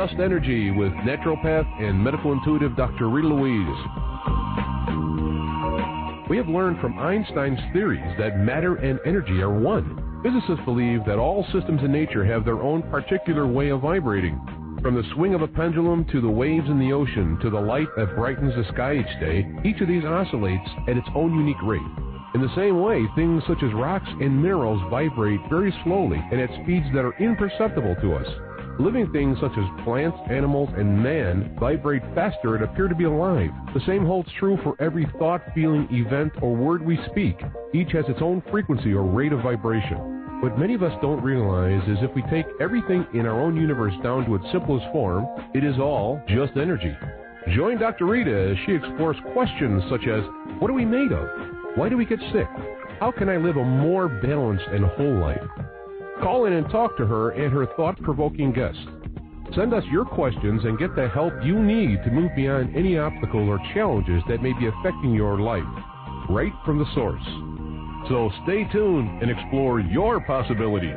Just Energy with naturopath and medical intuitive Dr. Rita Louise. We have learned from Einstein's theories that matter and energy are one. Physicists believe that all systems in nature have their own particular way of vibrating. From the swing of a pendulum to the waves in the ocean to the light that brightens the sky each day, each of these oscillates at its own unique rate. In the same way, things such as rocks and minerals vibrate very slowly and at speeds that are imperceptible to us. Living things such as plants, animals, and man vibrate faster and appear to be alive. The same holds true for every thought, feeling, event, or word we speak. Each has its own frequency or rate of vibration. What many of us don't realize is if we take everything in our own universe down to its simplest form, it is all just energy. Join Dr. Rita as she explores questions such as, what are we made of? Why do we get sick? How can I live a more balanced and whole life? Call in and talk to her and her thought-provoking guests. Send us your questions and get the help you need to move beyond any obstacle or challenges that may be affecting your life, right from the source. So stay tuned and explore your possibilities.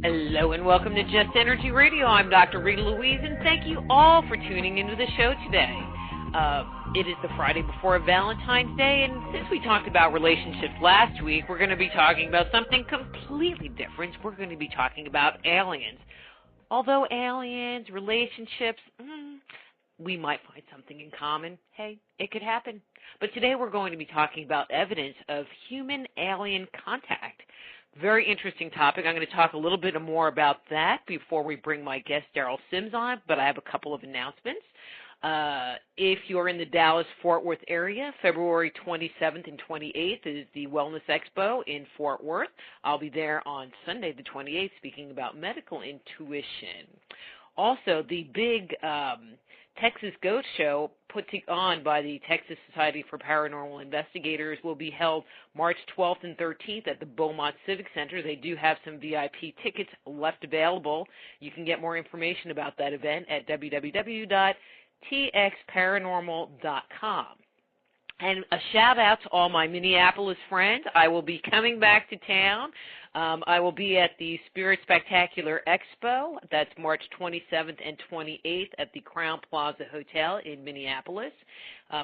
Hello and welcome to Just Energy Radio. I'm Dr. Rita Louise, and thank you all for tuning into the show today. It is the Friday before Valentine's Day, and since we talked about relationships last week, we're going to be talking about something completely different. We're going to be talking about aliens. Although aliens, relationships, we might find something in common. Hey, it could happen. But today we're going to be talking about evidence of human-alien contact. Very interesting topic. I'm going to talk a little bit more about that before we bring my guest, Daryl Sims, on, but I have a couple of announcements. If you're in the Dallas-Fort Worth area, February 27th and 28th is the Wellness Expo in Fort Worth. I'll be there on Sunday the 28th speaking about medical intuition. Also, the big Texas Goat Show put on by the Texas Society for Paranormal Investigators will be held March 12th and 13th at the Beaumont Civic Center. They do have some VIP tickets left available. You can get more information about that event at www.txparanormal.com. And a shout-out to all my Minneapolis friends. I will be coming back to town. I will be at the Spirit Spectacular Expo. That's March 27th and 28th at the Crown Plaza Hotel in Minneapolis.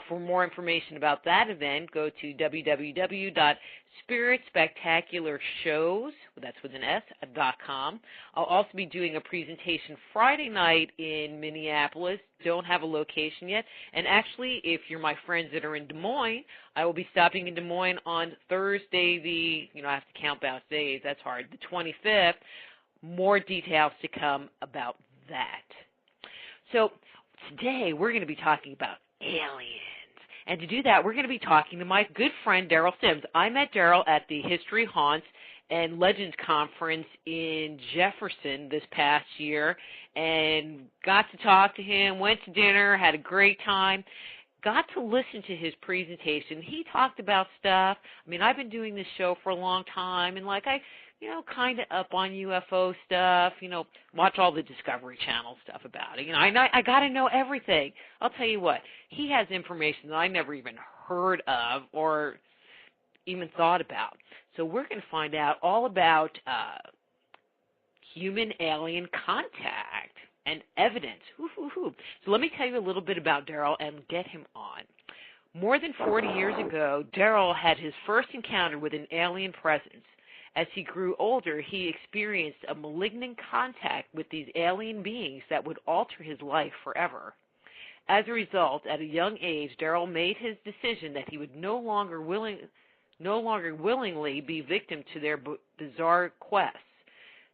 For more information about that event, go to www.spiritspectacularshows, that's with an S.com. I'll also be doing a presentation Friday night in Minneapolis. Don't have a location yet. And actually, if you're my friends that are in Des Moines, I will be stopping in Des Moines on Thursday, I have to count bounce days, that's hard, the 25th. More details to come about that. So today we're going to be talking about aliens. And to do that, we're going to be talking to my good friend, Daryl Sims. I met Daryl at the History Haunts and Legends Conference in Jefferson this past year and got to talk to him, went to dinner, had a great time, got to listen to his presentation. He talked about stuff. I mean, I've been doing this show for a long time, and kind of up on UFO stuff, watch all the Discovery Channel stuff about it. I got to know everything. I'll tell you what, he has information that I never even heard of or even thought about. So we're going to find out all about human-alien contact and evidence. So let me tell you a little bit about Daryl and get him on. More than 40 years ago, Daryl had his first encounter with an alien presence. As he grew older, he experienced a malignant contact with these alien beings that would alter his life forever. As a result, at a young age, Daryl made his decision that he would no longer willingly be victim to their bizarre quests.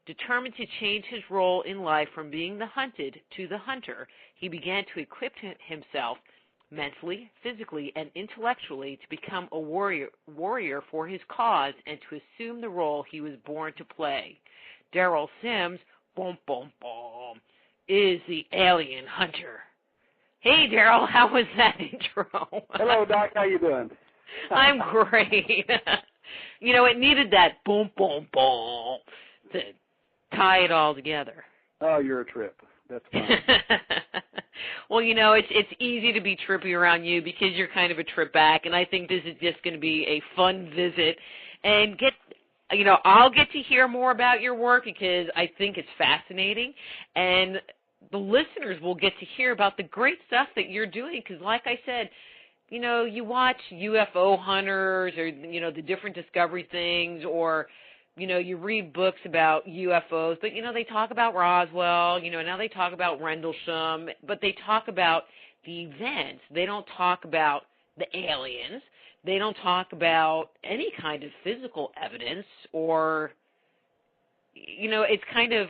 Determined to change his role in life from being the hunted to the hunter, he began to equip himself mentally, physically, and intellectually to become a warrior for his cause and to assume the role he was born to play. Daryl Sims, is the alien hunter. Hey, Daryl, how was that intro? Hello, Doc. How you doing? I'm great. It needed that boom, boom, boom to tie it all together. Oh, you're a trip. That's fine. Well, it's easy to be trippy around you because you're kind of a trip back, and I think this is just going to be a fun visit and get I'll get to hear more about your work because I think it's fascinating, and the listeners will get to hear about the great stuff that you're doing because, like I said, you watch UFO hunters or, the different discovery things, or, you read books about UFOs, but, they talk about Roswell, now they talk about Rendlesham, but they talk about the events. They don't talk about the aliens. They don't talk about any kind of physical evidence or, it's kind of,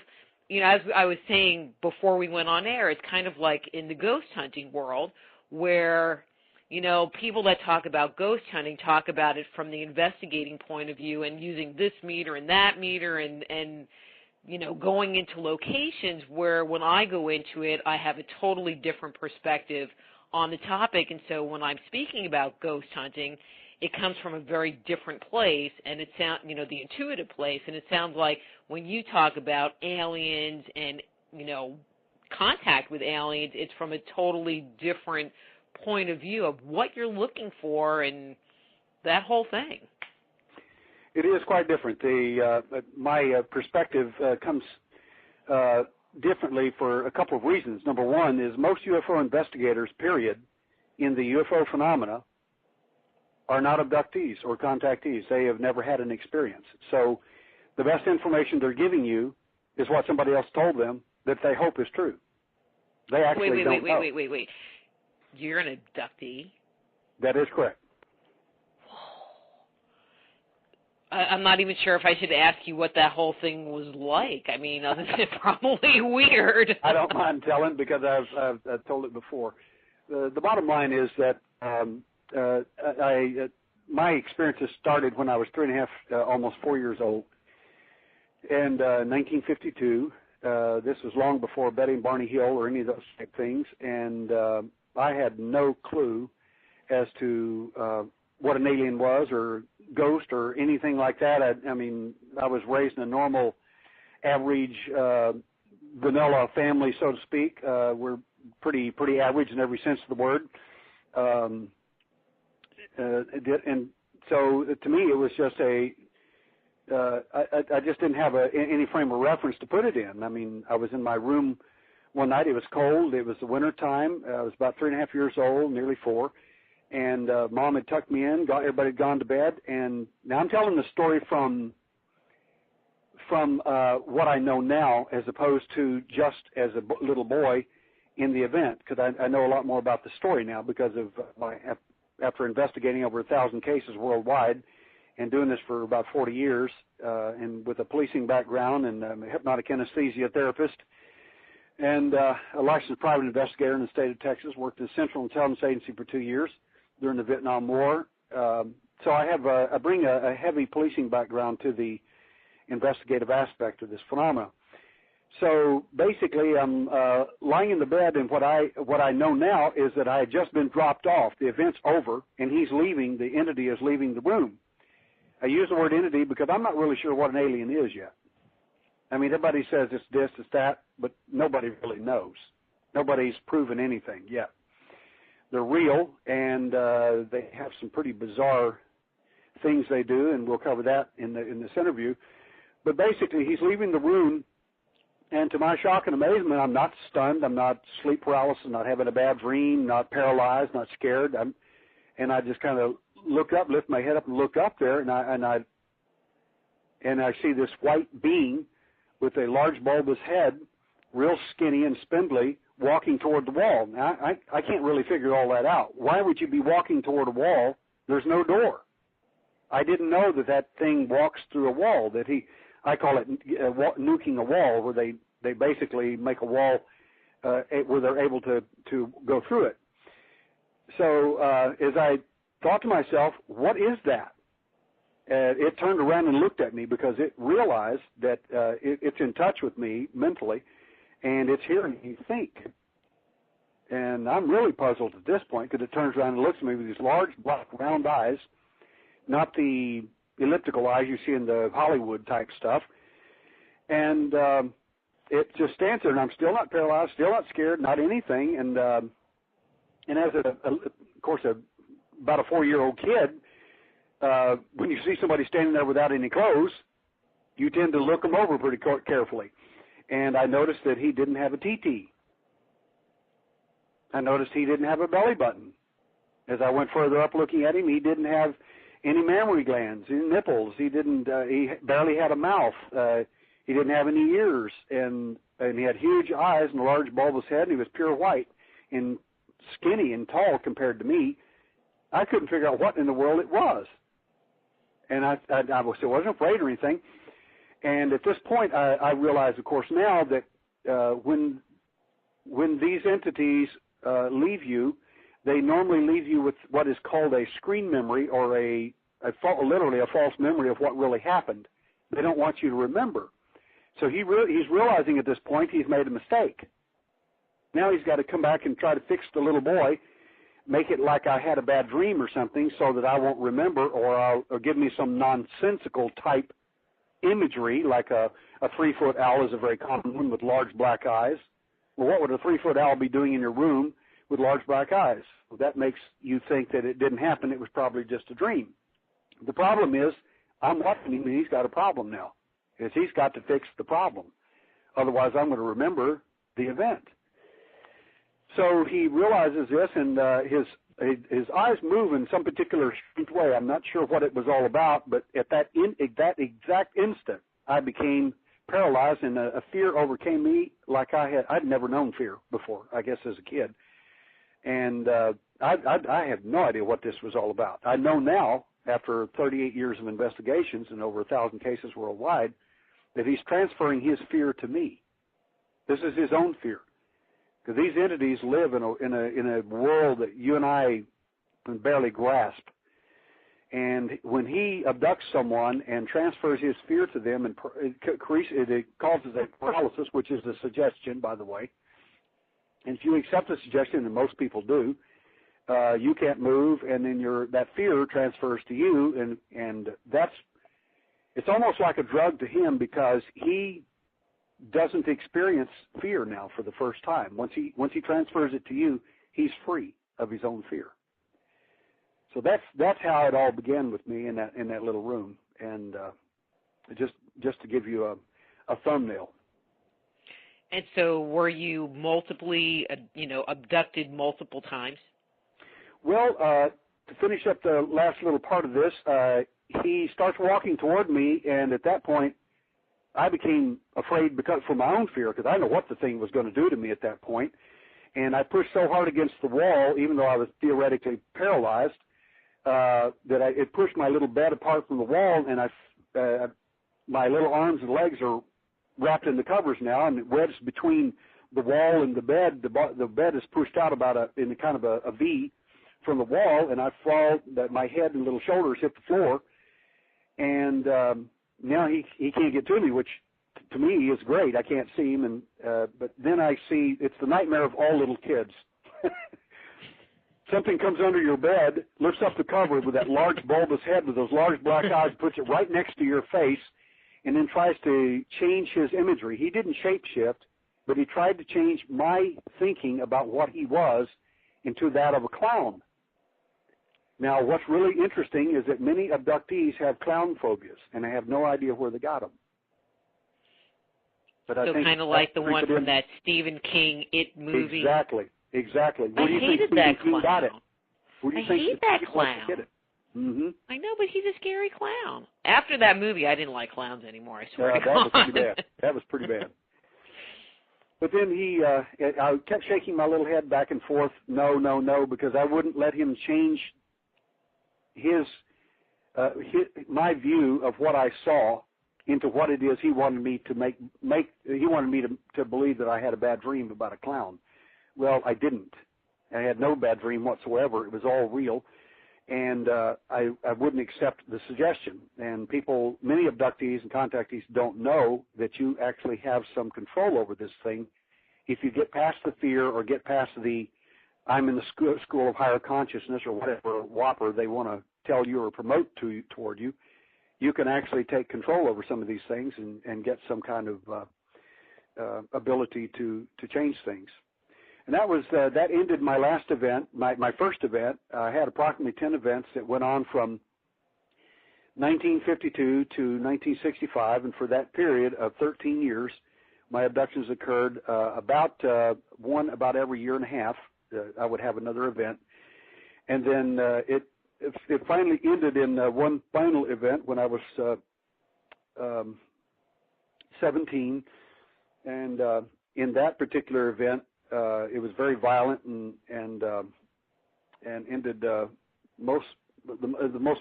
as I was saying before we went on air, it's kind of like in the ghost hunting world where, people that talk about ghost hunting talk about it from the investigating point of view and using this meter and that meter and going into locations where when I go into it, I have a totally different perspective on the topic. And so when I'm speaking about ghost hunting, it comes from a very different place, and it sounds, the intuitive place, and it sounds like when you talk about aliens and, contact with aliens, it's from a totally different point of view of what you're looking for and that whole thing. It is quite different. My perspective comes differently for a couple of reasons. Number one is most UFO investigators, period, in the UFO phenomena are not abductees or contactees. They have never had an experience. So the best information they're giving you is what somebody else told them that they hope is true. They actually don't know. Wait. You're an abductee? That is correct. I'm not even sure if I should ask you what that whole thing was like. I mean, other than probably weird. I don't mind telling because I've told it before. The bottom line is that my experiences started when I was 3.5, almost 4 years old. And 1952, this was long before Betty and Barney Hill or any of those type things. And I had no clue as to what an alien was or ghost or anything like that. I mean, I was raised in a normal, average, vanilla family, so to speak. We're pretty average in every sense of the word. And so to me, it was just I just didn't have any frame of reference to put it in. I mean, I was in my room one night. It was cold. It was the winter time. I was about 3.5 years old, nearly 4. And Mom had tucked me in. Everybody had gone to bed. And now I'm telling the story from what I know now, as opposed to just as a little boy in the event, because I know a lot more about the story now because of after investigating over 1,000 cases worldwide and doing this for about 40 years, and with a policing background and a hypnotic anesthesia therapist and a licensed private investigator in the state of Texas, worked in the Central Intelligence Agency for 2 years during the Vietnam War. So I bring a heavy policing background to the investigative aspect of this phenomenon. So basically, I'm lying in the bed, and what I know now is that I had just been dropped off. The event's over, and he's leaving. The entity is leaving the room. I use the word entity because I'm not really sure what an alien is yet. I mean, everybody says it's this, it's that, but nobody really knows. Nobody's proven anything yet. They're real, and they have some pretty bizarre things they do, and we'll cover that in this interview. But basically, he's leaving the room. And to my shock and amazement, I'm not stunned. I'm not sleep paralysis, not having a bad dream, not paralyzed, not scared. And I just kind of look up, lift my head up, and look up there, and I see this white being with a large bulbous head, real skinny and spindly, walking toward the wall. Now, I can't really figure all that out. Why would you be walking toward a wall? There's no door. I didn't know that thing walks through a wall. I call it nuking a wall, where they basically make a wall where they're able to go through it. So as I thought to myself, what is that? It turned around and looked at me because it realized that it's in touch with me mentally, and it's hearing me think. And I'm really puzzled at this point because it turns around and looks at me with these large, black, round eyes, not the elliptical eyes you see in the Hollywood type stuff, and it just stands there, and I'm still not paralyzed, still not scared, not anything, and as of course about a 4-year-old kid, when you see somebody standing there without any clothes, you tend to look them over pretty carefully. And I noticed that he didn't have a TT. I noticed he didn't have a belly button. As I went further up looking at him, he didn't have any mammary glands, any nipples. He didn't. He barely had a mouth. He didn't have any ears, and he had huge eyes and a large bulbous head, and he was pure white and skinny and tall compared to me. I couldn't figure out what in the world it was, and I wasn't afraid or anything. And at this point, I realize, of course, now that when these entities leave you, they normally leave you with what is called a screen memory, or literally a false memory of what really happened. They don't want you to remember. So he's realizing at this point he's made a mistake. Now he's got to come back and try to fix the little boy, make it like I had a bad dream or something so that I won't remember, or give me some nonsensical type imagery, like a 3-foot owl is a very common one with large black eyes. Well, what would a 3-foot owl be doing in your room with large black eyes? Well, that makes you think that it didn't happen. It was probably just a dream. The problem is I'm watching him, and he's got a problem now. He's got to fix the problem. Otherwise, I'm going to remember the event. So he realizes this, and his eyes move in some particular strange way. I'm not sure what it was all about, but at that exact instant, I became paralyzed, and a fear overcame me like I'd never known fear before, I guess, as a kid. And I had no idea what this was all about. I know now, after 38 years of investigations and over 1,000 cases worldwide, that he's transferring his fear to me. This is his own fear, because these entities live in a world that you and I can barely grasp. And when he abducts someone and transfers his fear to them, and it causes a paralysis, which is a suggestion, by the way. And if you accept the suggestion, and most people do, you can't move, and then that fear transfers to you, and it's almost like a drug to him, because he doesn't experience fear now for the first time. Once he transfers it to you, he's free of his own fear. So that's how it all began with me in that little room, and just to give you a thumbnail. And so, were you multiply, abducted multiple times? Well, to finish up the last little part of this, he starts walking toward me, and at that point, I became afraid for my own fear, because I didn't know what the thing was going to do to me at that point. And I pushed so hard against the wall, even though I was theoretically paralyzed, that it pushed my little bed apart from the wall, and my little arms and legs are wrapped in the covers now, and it wedged between the wall and the bed. The bed is pushed out in kind of a V from the wall, and I fall. That my head and little shoulders hit the floor, and now he can't get to me, which to me is great. I can't see him, but then I see it's the nightmare of all little kids. Something comes under your bed, lifts up the cover with that large bulbous head with those large black eyes, puts it right next to your face, and then tries to change his imagery. He didn't shapeshift, but he tried to change my thinking about what he was into that of a clown. Now, what's really interesting is that many abductees have clown phobias, and I have no idea where they got them. But so kind of like the one from that Stephen King It movie. Exactly. I hated that clown. I hate that clown. Mm-hmm. I know, but he's a scary clown. After that movie, I didn't like clowns anymore, I swear to that God. was pretty bad. That was pretty bad. But then I kept shaking my little head back and forth, no, because I wouldn't let him change my view of what I saw into what it is he wanted me to he wanted me to believe that I had a bad dream about a clown. Well, I didn't. I had no bad dream whatsoever. It was all real. And I wouldn't accept the suggestion. And many abductees and contactees don't know that you actually have some control over this thing. If you get past the fear or get past I'm in the school of higher consciousness or whatever whopper they want to tell you or promote toward you, you can actually take control over some of these things and get some kind of ability to change things. And that ended my last event, my first event. I had approximately 10 events that went on from 1952 to 1965, and for that period of 13 years, my abductions occurred about every year and a half. I would have another event, and then it finally ended in one final event when I was 17, and in that particular event, it was very violent and ended the most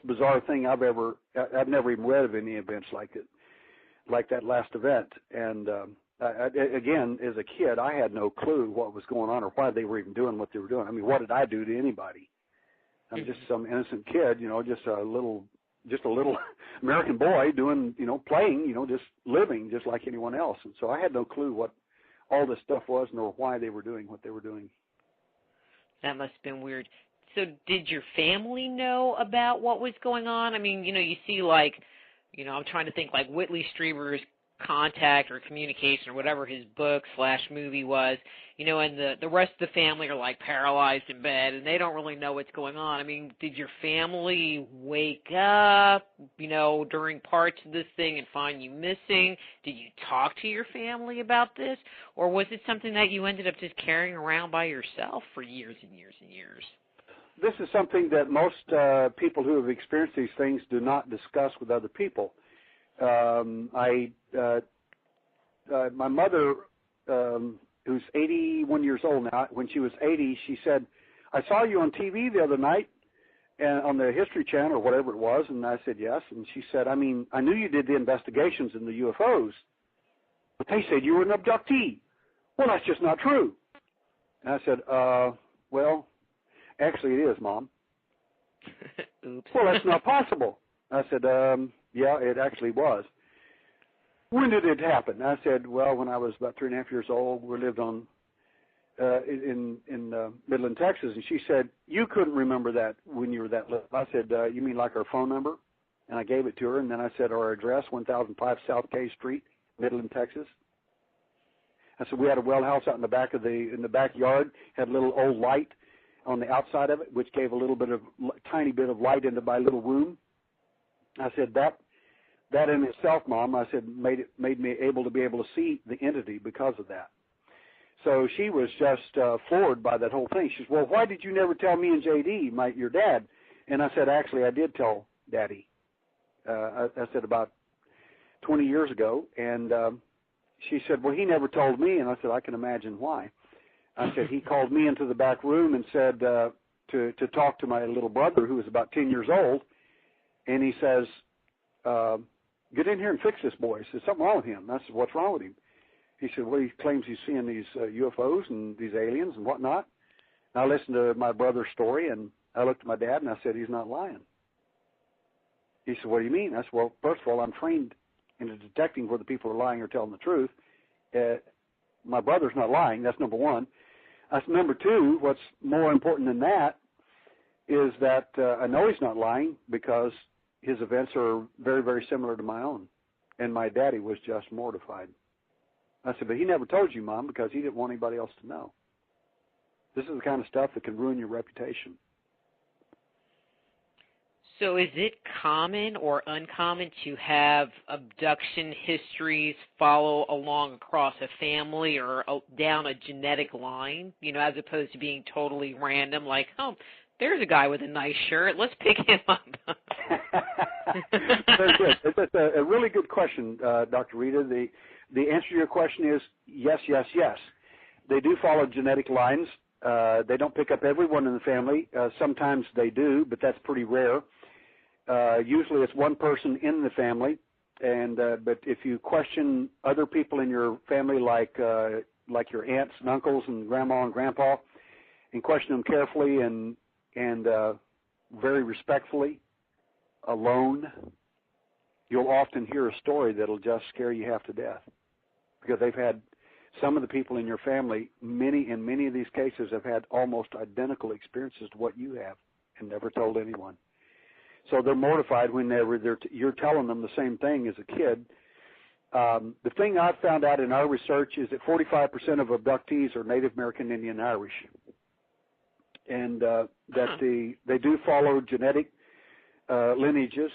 bizarre thing I've never even read of any events like that last event. And again, as a kid, I had no clue what was going on or why they were even doing what they were doing. I mean, what did I do to anybody? I'm just some innocent kid, just a little American boy doing, playing, just living just like anyone else. And so I had no clue what all this stuff was nor why they were doing what they were doing. That must have been weird. So did your family know about what was going on? I mean, you see I'm trying to think like Whitley Strieber's Contact or Communication or whatever his book / movie was, and the rest of the family are like paralyzed in bed and they don't really know what's going on. I mean, did your family wake up, during parts of this thing and find you missing? Did you talk to your family about this? Or was it something that you ended up just carrying around by yourself for years and years and years? This is something that most people who have experienced these things do not discuss with other people. My mother, who's 81 years old now, when she was 80, she said, "I saw you on TV the other night and on the History Channel or whatever it was." And I said, "Yes." And she said, "I mean, I knew you did the investigations in the UFOs, but they said you were an abductee." "Well, that's just not true." And I said, "Well, actually it is, Mom." Oops. "Well, that's not possible." I said, "Yeah, it actually was." "When did it happen?" I said, "Well, when I was about 3.5 years old. We lived in Midland, Texas." And she said, "You couldn't remember that when you were that little." I said, "You mean like our phone number?" And I gave it to her, and then I said, "Our address, 1005 South K Street, Midland, Texas." I said, "We had a well house out in the backyard, had a little old light on the outside of it, which gave a tiny bit of light into my little room." I said, that in itself, Mom," I said, made me able to see the entity because of that. So she was just floored by that whole thing. She said, "Well, why did you never tell me and JD, your dad?" And I said, "Actually, I did tell Daddy." I said about 20 years ago. And she said, "Well, he never told me." And I said, "I can imagine why." I said, "He called me into the back room and said to talk to my little brother, who was about 10 years old. And he says, 'Get in here and fix this boy.' He said, 'Something wrong with him.' I said, 'What's wrong with him?' He said, 'Well, he claims he's seeing these UFOs and these aliens and whatnot.' And I listened to my brother's story, and I looked at my dad, and I said, 'He's not lying.' He said, 'What do you mean?' I said, 'Well, first of all, I'm trained in detecting whether people are lying or telling the truth. My brother's not lying. That's number one.' I said, number two, what's more important than that is that I know he's not lying because his events are very, very similar to my own." And my daddy was just mortified. I said, "But he never told you, Mom, because he didn't want anybody else to know. This is the kind of stuff that can ruin your reputation." So is it common or uncommon to have abduction histories follow along across a family or down a genetic line, as opposed to being totally random, like, "Oh, there's a guy with a nice shirt. Let's pick him up." Very good. That's a really good question, Dr. Rita. The answer to your question is yes, yes, yes. They do follow genetic lines. They don't pick up everyone in the family. Sometimes they do, but that's pretty rare. Usually it's one person in the family. But if you question other people in your family, like your aunts and uncles and grandma and grandpa, and question them carefully and very respectfully, alone, you'll often hear a story that'll just scare you half to death, because they've had some of the people in your family, in many of these cases, have had almost identical experiences to what you have and never told anyone. So they're mortified whenever you're telling them the same thing as a kid. The thing I've found out in our research is that 45% of abductees are Native American, Indian, Irish, and that they do follow genetic lineages,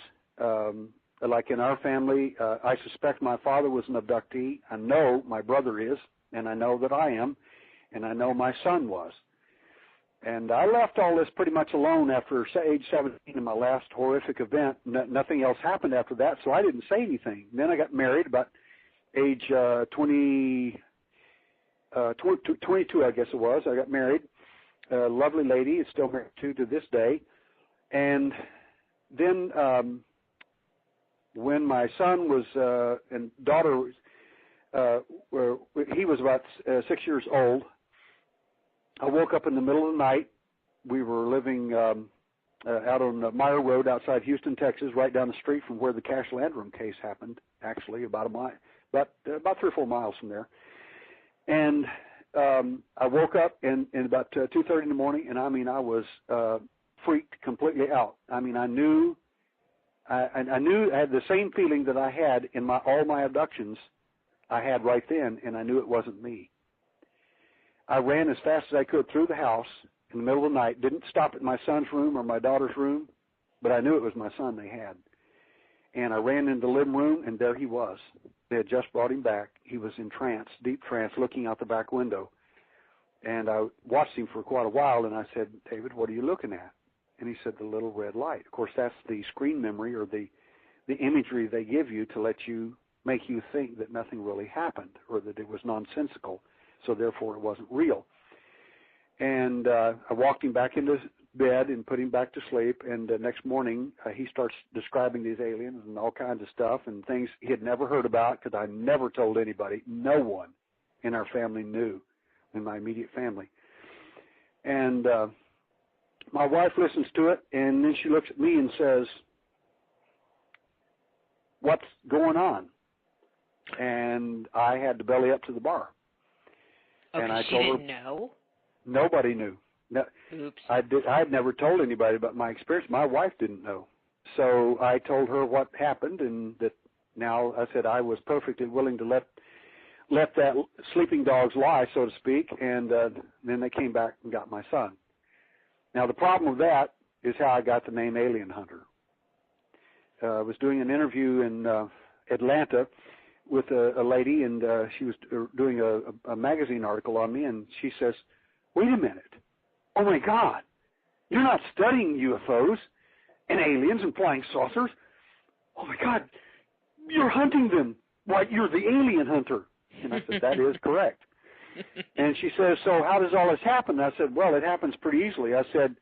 Like in our family, I suspect my father was an abductee. I know my brother is, and I know that I am, and I know my son was. And I left all this pretty much alone after age 17 in my last horrific event. Nothing else happened after that, so I didn't say anything. Then I got married about age 22, I guess it was. I got married. A lovely lady, is still married to this day. And then when my son was and daughter he was about 6 years old, I woke up in the middle of the night. We were living out on Meyer Road outside Houston, Texas, right down the street from where the Cash Landrum case happened, actually, about 3 or 4 miles from there. And I woke up in about 2:30 in the morning, and I mean, I was freaked completely out. I mean, I knew I had the same feeling that I had in all my abductions I had right then, and I knew it wasn't me. I ran as fast as I could through the house in the middle of the night, didn't stop at my son's room or my daughter's room, but I knew it was my son they had. And I ran into the living room, and there he was. They had just brought him back. He was in trance, deep trance, looking out the back window. And I watched him for quite a while, and I said, "David, what are you looking at?" And he said, "The little red light." Of course, that's the screen memory or the imagery they give you to make you think that nothing really happened or that it was nonsensical, so therefore it wasn't real. And I walked him back into bed and put him back to sleep, and the next morning he starts describing these aliens and all kinds of stuff and things he had never heard about because I never told anybody. No one in our family knew, in my immediate family. And my wife listens to it, and then she looks at me and says, "What's going on?" And I had to belly up to the bar. Okay, and I she told didn't her, know? Nobody knew. No, Oops. I had never told anybody about my experience. My wife didn't know. So I told her what happened, and that now I said I was perfectly willing to let that sleeping dogs lie, so to speak, and then they came back and got my son. Now the problem with that is how I got the name Alien Hunter. I was doing an interview in Atlanta with a lady, and she was doing a magazine article on me, and she says, "Wait a minute. Oh, my God. You're not studying UFOs and aliens and flying saucers. Oh, my God. You're hunting them. Why, you're the alien hunter." And I said, "That is correct." And she says, "So how does all this happen?" I said, "Well, it happens pretty easily." I said,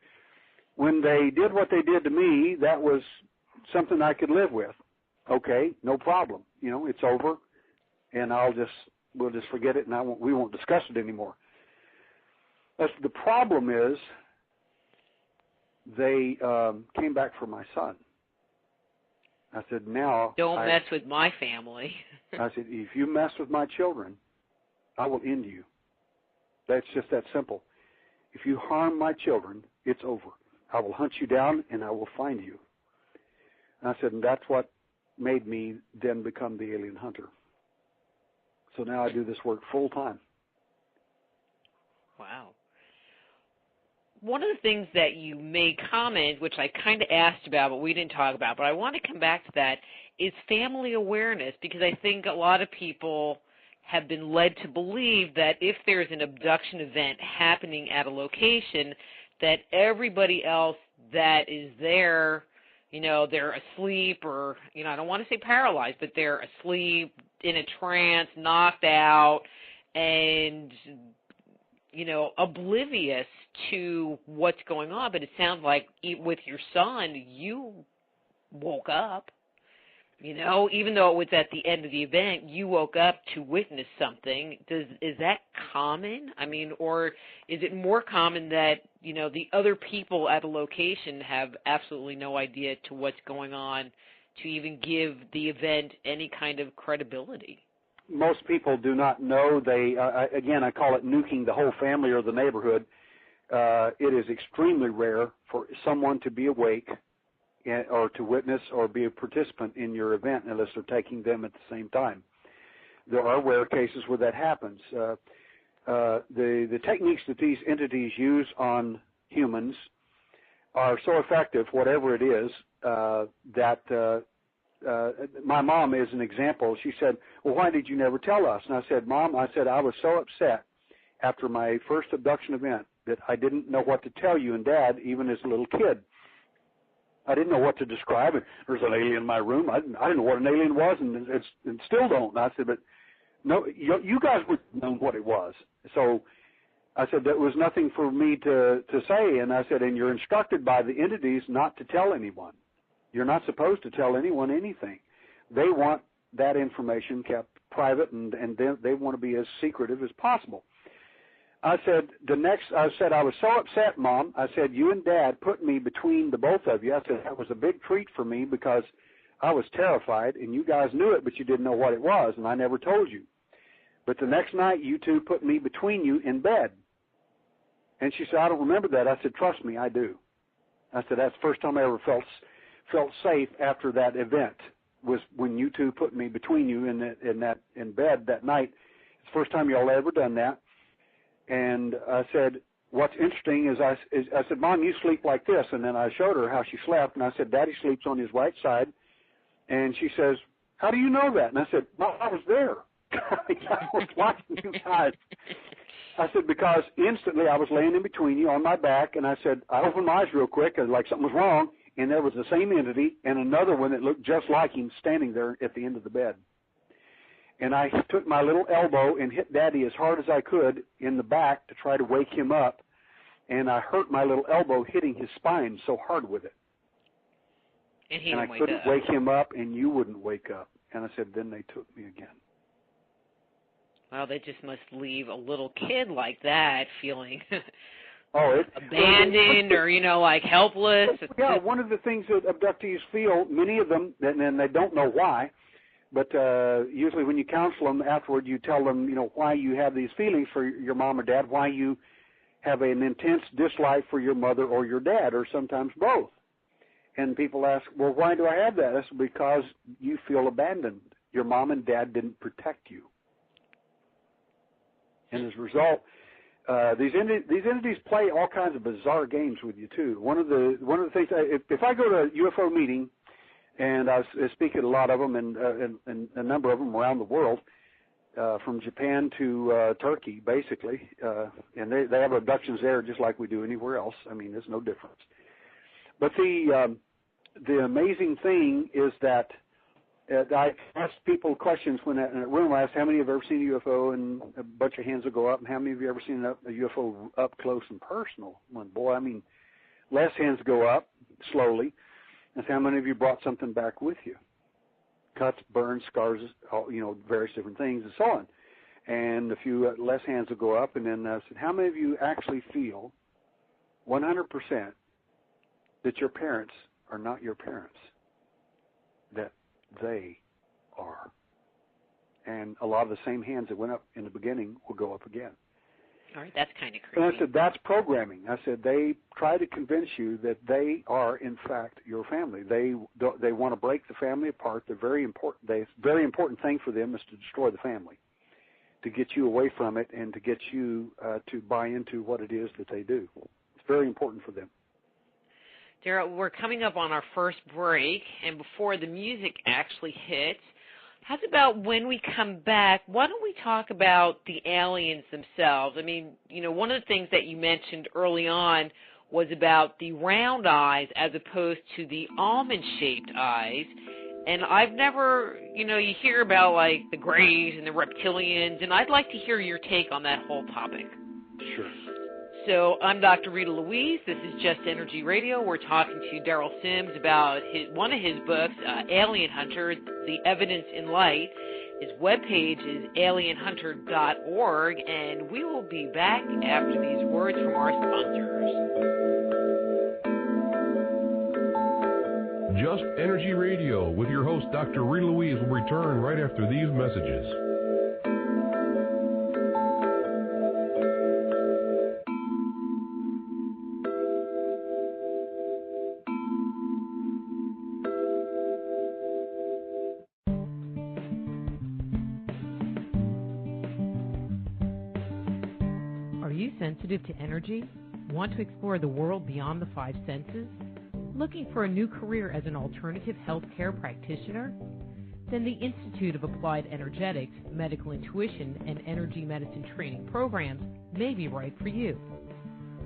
"When they did what they did to me, that was something I could live with. Okay, no problem. You know, it's over, and we'll just forget it, and we won't discuss it anymore." The problem is they came back for my son. I said, "Now Don't mess with my family." I said, "If you mess with my children, I will end you. That's just that simple. If you harm my children, it's over. I will hunt you down, and I will find you." And I said, and that's what made me then become the alien hunter. So now I do this work full time. Wow. One of the things that you made comment, which I kind of asked about, but we didn't talk about, but I want to come back to that, is family awareness, because I think a lot of people have been led to believe that if there's an abduction event happening at a location, that everybody else that is there, you know, they're asleep or, you know, I don't want to say paralyzed, but they're asleep, in a trance, knocked out, and, you know, oblivious to what's going on. But it sounds like with your son, you woke up, you know, even though it was at the end of the event, you woke up to witness something. Is that common? I mean, or is it more common that, you know, the other people at a location have absolutely no idea to what's going on to even give the event any kind of credibility? Most people do not know. I call it nuking the whole family or the neighborhood. It is extremely rare for someone to be awake or to witness or be a participant in your event unless they're taking them at the same time. There are rare cases where that happens. The techniques that these entities use on humans are so effective, whatever it is, that my mom is an example. She said, well, why did you never tell us? And I said, Mom, I was so upset after my first abduction event that I didn't know what to tell you and Dad, even as a little kid. I didn't know what to describe it. There's an alien in my room. I didn't know what an alien was, and still don't. And I said, but no, you guys would know what it was. So I said, there was nothing for me to say. And I said, and you're instructed by the entities not to tell anyone. You're not supposed to tell anyone anything. They want that information kept private, and they want to be as secretive as possible. I said, I was so upset, Mom. I said, you and Dad put me between the both of you. I said, that was a big treat for me because I was terrified, and you guys knew it, but you didn't know what it was, and I never told you. But the next night, you two put me between you in bed. And she said, I don't remember that. I said, trust me, I do. I said, that's the first time I ever felt safe after that event, was when you two put me between you in bed that night. It's the first time y'all ever done that. And I said, what's interesting is I said, Mom, you sleep like this. And then I showed her how she slept, and I said, Daddy sleeps on his right side. And she says, how do you know that? And I said, well, I was there. I was watching you guys. I said, because instantly I was laying in between you on my back, and I said, I opened my eyes real quick, like something was wrong, and there was the same entity and another one that looked just like him standing there at the end of the bed. And I took my little elbow and hit Daddy as hard as I could in the back to try to wake him up, and I hurt my little elbow hitting his spine so hard with it. And I couldn't wake him up, and you wouldn't wake up. And I said, then they took me again. Well, they just must leave a little kid like that feeling abandoned or, like helpless. Yeah, one of the things that abductees feel, many of them, and they don't know why, but usually when you counsel them afterward, you tell them, why you have these feelings for your mom or dad, why you have an intense dislike for your mother or your dad, or sometimes both. And people ask, well, why do I have that? That's because you feel abandoned. Your mom and dad didn't protect you. And as a result, these entities play all kinds of bizarre games with you too. One of the things, if I go to a UFO meeting, and I speak at a lot of them, and a number of them around the world, from Japan to Turkey, basically, and they have abductions there just like we do anywhere else. I mean, there's no difference. But the amazing thing is that I ask people questions when in a room. I ask, how many have ever seen a UFO, and a bunch of hands will go up. And how many of you ever seen a UFO up close and personal? Well, boy, less hands go up slowly. And how many of you brought something back with you? Cuts, burns, scars, various different things, and so on. And a few less hands will go up. And then I said, how many of you actually feel 100% that your parents are not your parents? That they are. And a lot of the same hands that went up in the beginning will go up again. All right, that's kind of creepy. And I said, that's programming. I said, they try to convince you that they are, in fact, your family. They want to break the family apart. They're very important. Very important thing for them is to destroy the family, to get you away from it, and to get you to buy into what it is that they do. It's very important for them. Daryl, we're coming up on our first break, and before the music actually hits, how's about when we come back, why don't we talk about the aliens themselves? I mean, one of the things that you mentioned early on was about the round eyes as opposed to the almond-shaped eyes. And I've never, you hear about, like, the Greys and the reptilians, and I'd like to hear your take on that whole topic. Sure. So I'm Dr. Rita Louise. This is Just Energy Radio. We're talking to Daryl Sims about one of his books, Alien Hunter, The Evidence in Light. His webpage is alienhunter.org, and we will be back after these words from our sponsors. Just Energy Radio with your host, Dr. Rita Louise, will return right after these messages. Sensitive to energy? Want to explore the world beyond the five senses? Looking for a new career as an alternative healthcare practitioner? Then the Institute of Applied Energetics, Medical Intuition, and Energy Medicine training programs may be right for you.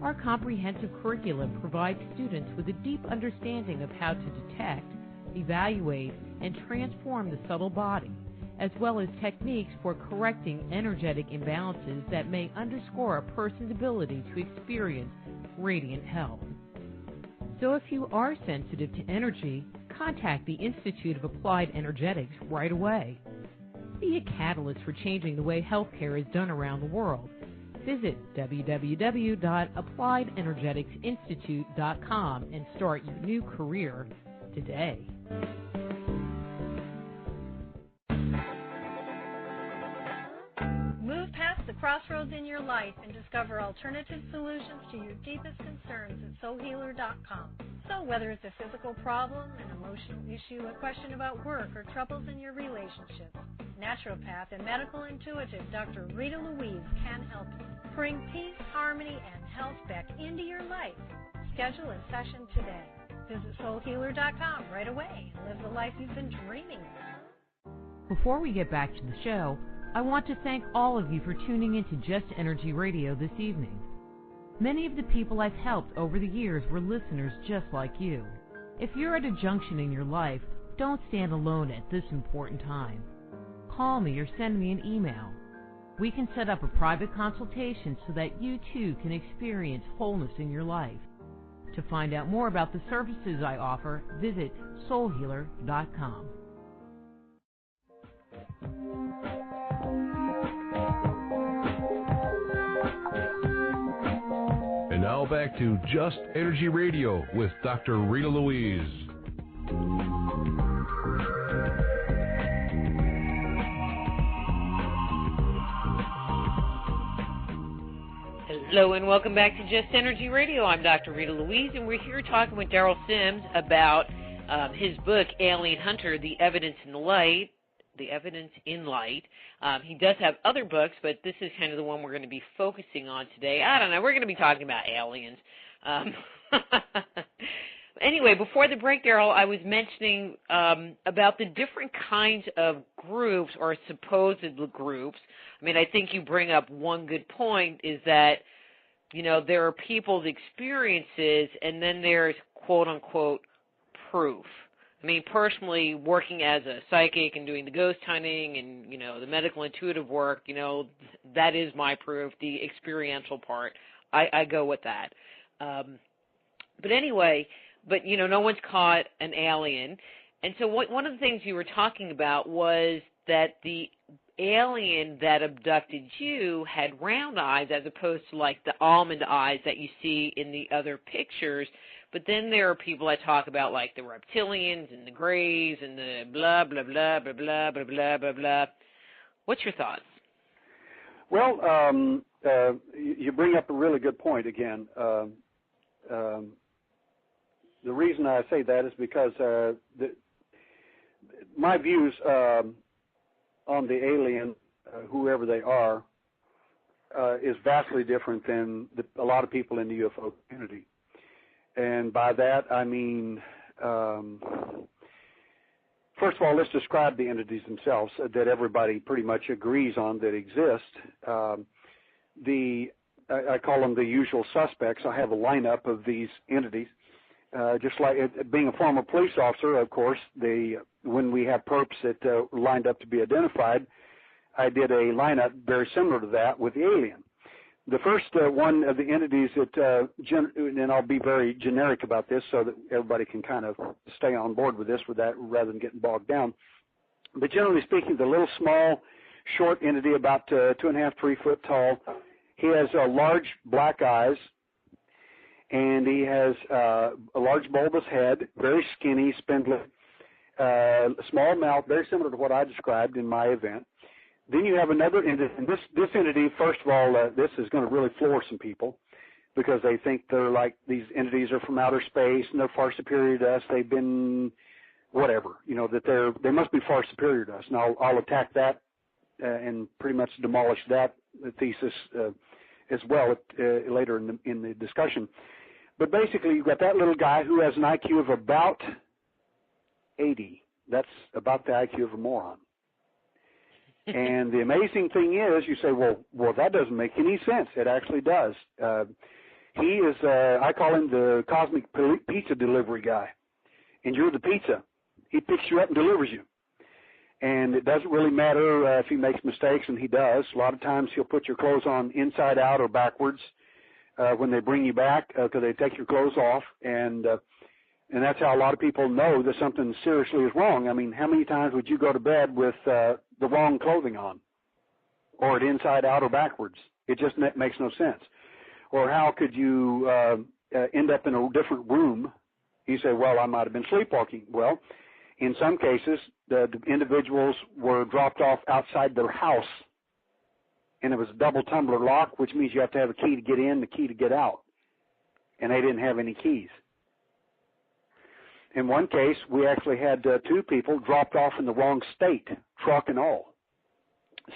Our comprehensive curriculum provides students with a deep understanding of how to detect, evaluate, and transform the subtle body, as well as techniques for correcting energetic imbalances that may underscore a person's ability to experience radiant health. So if you are sensitive to energy, contact the Institute of Applied Energetics right away. Be a catalyst for changing the way healthcare is done around the world. Visit www.appliedenergeticsinstitute.com and start your new career today. Move past the crossroads in your life and discover alternative solutions to your deepest concerns at soulhealer.com. So whether it's a physical problem, an emotional issue, a question about work, or troubles in your relationships, naturopath and medical intuitive Dr. Rita Louise can help you. Bring peace, harmony, and health back into your life. Schedule a session today. Visit soulhealer.com right away and live the life you've been dreaming of. Before we get back to the show, I want to thank all of you for tuning in to Just Energy Radio this evening. Many of the people I've helped over the years were listeners just like you. If you're at a junction in your life, don't stand alone at this important time. Call me or send me an email. We can set up a private consultation so that you too can experience wholeness in your life. To find out more about the services I offer, visit soulhealer.com. And now back to Just Energy Radio with Dr. Rita Louise. Hello and welcome back to Just Energy Radio. I'm Dr. Rita Louise, and we're here talking with Daryl Sims about his book, Alien Hunter, The Evidence in Light. He does have other books, but this is kind of the one we're going to be focusing on today. I don't know. We're going to be talking about aliens. Anyway, before the break, Daryl, I was mentioning about the different kinds of groups or supposed groups. I mean, I think you bring up one good point is that, you know, there are people's experiences and then there's quote-unquote proof. I mean, personally, working as a psychic and doing the ghost hunting and, you know, the medical intuitive work, you know, that is my proof, the experiential part. I go with that. But anyway, you know, no one's caught an alien. And so one of the things you were talking about was that the alien that abducted you had round eyes as opposed to like the almond eyes that you see in the other pictures. But then there are people that talk about like the reptilians and the grays and the blah, blah, blah, blah, blah, blah, blah, blah, blah. What's your thoughts? Well, you bring up a really good point again. The reason I say that is because my views on the alien, whoever they are, is vastly different than a lot of people in the UFO community. And by that, I mean, first of all, let's describe the entities themselves that everybody pretty much agrees on that exist. I call them the usual suspects. I have a lineup of these entities. Just like being a former police officer, of course, when we have perps that lined up to be identified, I did a lineup very similar to that with the alien. The first one of the entities that, and I'll be very generic about this so that everybody can kind of stay on board with this rather than getting bogged down. But generally speaking, the little small, short entity about 2.5, 3 foot tall, he has large black eyes, and he has a large bulbous head, very skinny, spindly, small mouth, very similar to what I described in my event. Then you have another entity, and this entity, first of all, this is going to really floor some people because they think they're like these entities are from outer space and they're far superior to us. They've been whatever, you know, that they must be far superior to us. And I'll attack that and pretty much demolish that thesis as well later in the discussion. But basically, you've got that little guy who has an IQ of about 80. That's about the IQ of a moron. And the amazing thing is, you say, well, that doesn't make any sense. It actually does. He is, I call him the cosmic pizza delivery guy. And you're the pizza. He picks you up and delivers you. And it doesn't really matter if he makes mistakes, and he does. A lot of times he'll put your clothes on inside out or backwards when they bring you back because they take your clothes off. And that's how a lot of people know that something seriously is wrong. I mean, how many times would you go to bed with the wrong clothing on, or it inside out or backwards? It just makes no sense. Or how could you end up in a different room? You say, well, I might have been sleepwalking. Well, in some cases, the individuals were dropped off outside their house, and it was a double tumbler lock, which means you have to have a key to get in, the key to get out, and they didn't have any keys. In one case, we actually had 2 people dropped off in the wrong state, truck and all.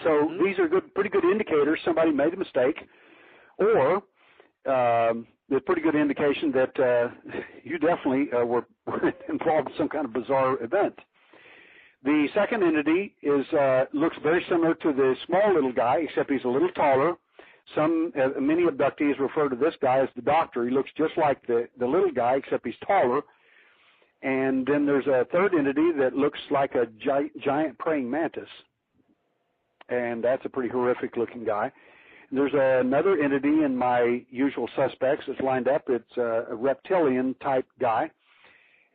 So these are pretty good indicators somebody made a mistake, or there's pretty good indication that you definitely were involved in some kind of bizarre event. The second entity looks very similar to the small little guy, except he's a little taller. Many abductees refer to this guy as the doctor. He looks just like the little guy, except he's taller. And then there's a third entity that looks like a giant praying mantis, and that's a pretty horrific-looking guy. There's another entity in my usual suspects that's lined up. It's a reptilian-type guy,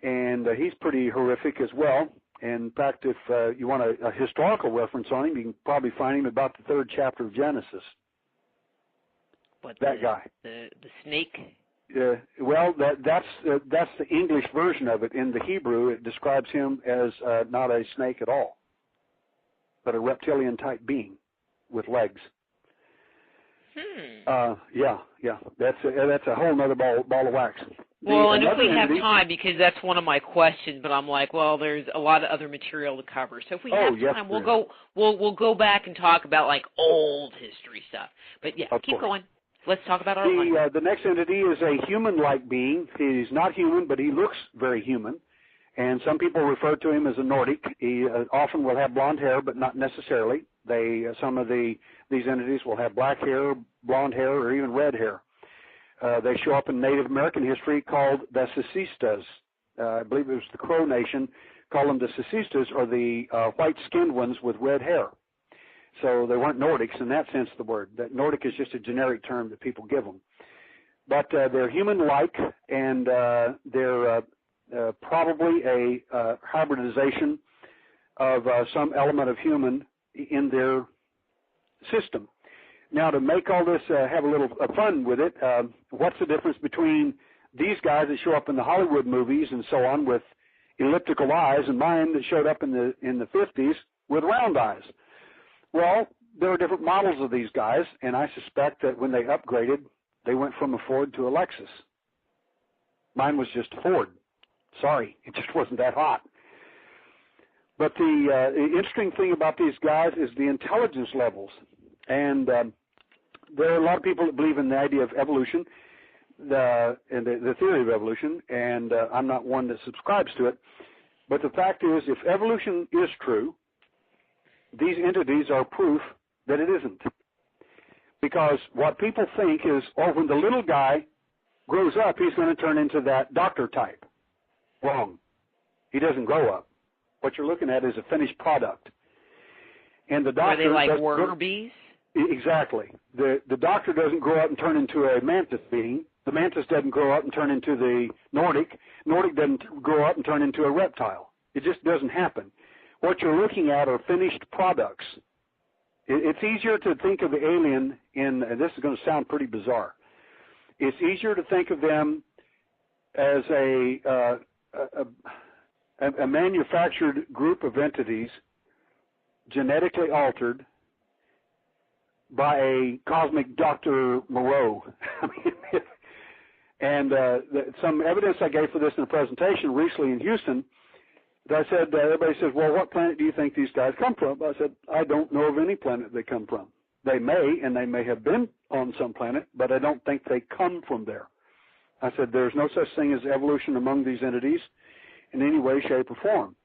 and he's pretty horrific as well. In fact, if you want a historical reference on him, you can probably find him about the 3rd chapter of Genesis. That guy. The snake? Well, that's the English version of it. In the Hebrew, it describes him as not a snake at all, but a reptilian-type being with legs. Yeah. That's a whole other ball of wax. Well, and if we have time, because that's one of my questions, but I'm like, well, there's a lot of other material to cover. So if we have time, we'll go back and talk about like old history stuff. But yeah, keep going. Let's talk about our life. The next entity is a human-like being. He's not human, but he looks very human. And some people refer to him as a Nordic. He often will have blonde hair, but not necessarily. Some of these entities will have black hair, blonde hair, or even red hair. They show up in Native American history called the Sisistas. I believe it was the Crow Nation called them the Sisistas, or the white-skinned ones with red hair. So they weren't Nordics in that sense of the word. That Nordic is just a generic term that people give them. But they're human-like, and they're probably a hybridization of some element of human in their system. Now, to make all this have a little fun with it, what's the difference between these guys that show up in the Hollywood movies and so on with elliptical eyes and mine that showed up in the 50s with round eyes? Well, there are different models of these guys, and I suspect that when they upgraded, they went from a Ford to a Lexus. Mine was just a Ford. Sorry, it just wasn't that hot. But the interesting thing about these guys is the intelligence levels. And there are a lot of people that believe in the idea of evolution, the theory of evolution, and I'm not one that subscribes to it. But the fact is, if evolution is true, these entities are proof that it isn't. Because what people think is, when the little guy grows up, he's going to turn into that doctor type. Wrong. He doesn't grow up. What you're looking at is a finished product. And the doctor... Are they like worker bees? Exactly. The doctor doesn't grow up and turn into a mantis being. The mantis doesn't grow up and turn into the Nordic. Nordic doesn't grow up and turn into a reptile. It just doesn't happen. What you're looking at are finished products. It's easier to think of the alien and this is going to sound pretty bizarre. It's easier to think of them as a manufactured group of entities genetically altered by a cosmic Dr. Moreau. And some evidence I gave for this in a presentation recently in Houston, I said, everybody says, well, what planet do you think these guys come from? I said, I don't know of any planet they come from. they may have been on some planet, but I don't think they come from there. I said, there's no such thing as evolution among these entities in any way, shape, or form.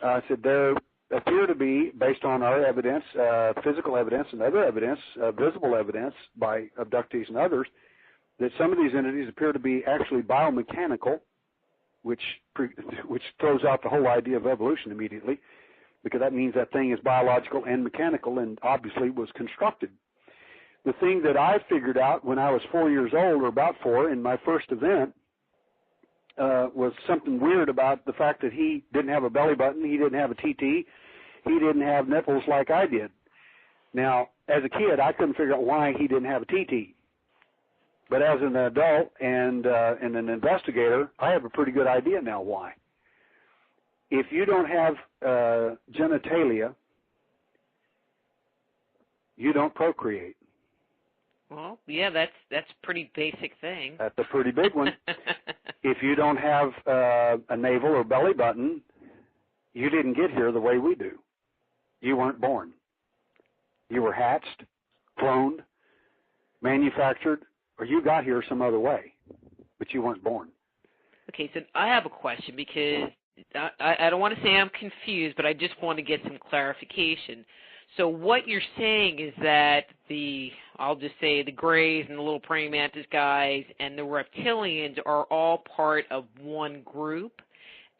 I said, there appear to be, based on our evidence, physical evidence and other evidence, visible evidence by abductees and others, that some of these entities appear to be actually biomechanical, which throws out the whole idea of evolution immediately, because that means that thing is biological and mechanical and obviously was constructed. The thing that I figured out when I was 4 years old, or about 4, in my first event, was something weird about the fact that he didn't have a belly button, he didn't have a TT, he didn't have nipples like I did. Now, as a kid, I couldn't figure out why he didn't have a TT. But as an adult and an investigator, I have a pretty good idea now why. If you don't have genitalia, you don't procreate. Well, yeah, that's a pretty basic thing. That's a pretty big one. If you don't have a navel or belly button, you didn't get here the way we do. You weren't born. You were hatched, cloned, manufactured, or you got here some other way, but you weren't born. Okay, so I have a question, because I don't want to say I'm confused, but I just want to get some clarification. So what you're saying is that I'll just say the Greys and the little praying mantis guys and the reptilians are all part of one group,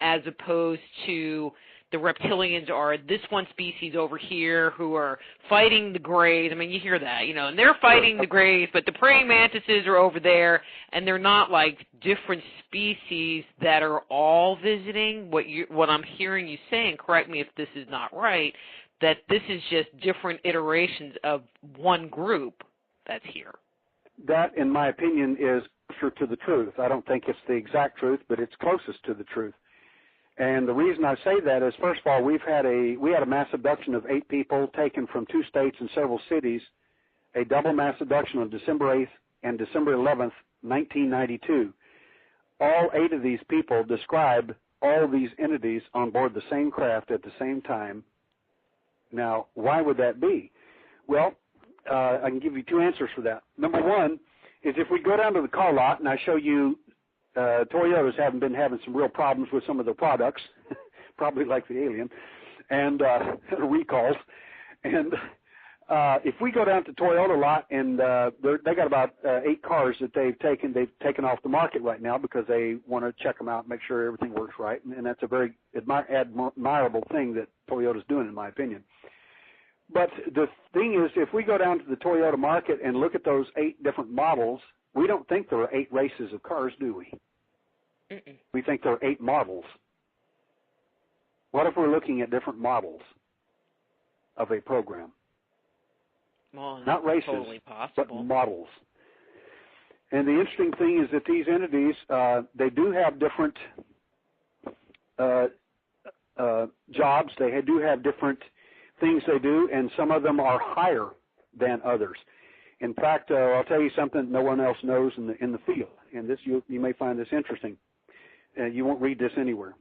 as opposed to the reptilians are this one species over here who are fighting the Greys. I mean, you hear that, and they're fighting the Greys, but the praying mantises are over there, and they're not like different species that are all visiting. What I'm hearing you saying, correct me if this is not right, that this is just different iterations of one group that's here. That, in my opinion, is closer to the truth. I don't think it's the exact truth, but it's closest to the truth. And the reason I say that is, first of all, we had a mass abduction of 8 people taken from 2 states and several cities, a double mass abduction on December 8th and December 11th, 1992. All 8 of these people describe all these entities on board the same craft at the same time. Now, why would that be? Well, I can give you 2 answers for that. Number one is, if we go down to the car lot and I show you Toyotas been having some real problems with some of their products, probably like the alien, and recalls. And if we go down to Toyota lot and they got about 8 cars that they've taken off the market right now because they want to check them out and make sure everything works right. And that's a very admirable thing that Toyota's doing, in my opinion. But the thing is, if we go down to the Toyota market and look at those 8 different models, we don't think there are 8 races of cars, do we? Mm-mm. We think there are 8 models. What if we're looking at different models of a program? Well, not races, totally but models. And the interesting thing is that these entities, they do have different jobs. They do have different things they do, and some of them are higher than others. In fact, I'll tell you something no one else knows in the field, and this you may find this interesting. You won't read this anywhere.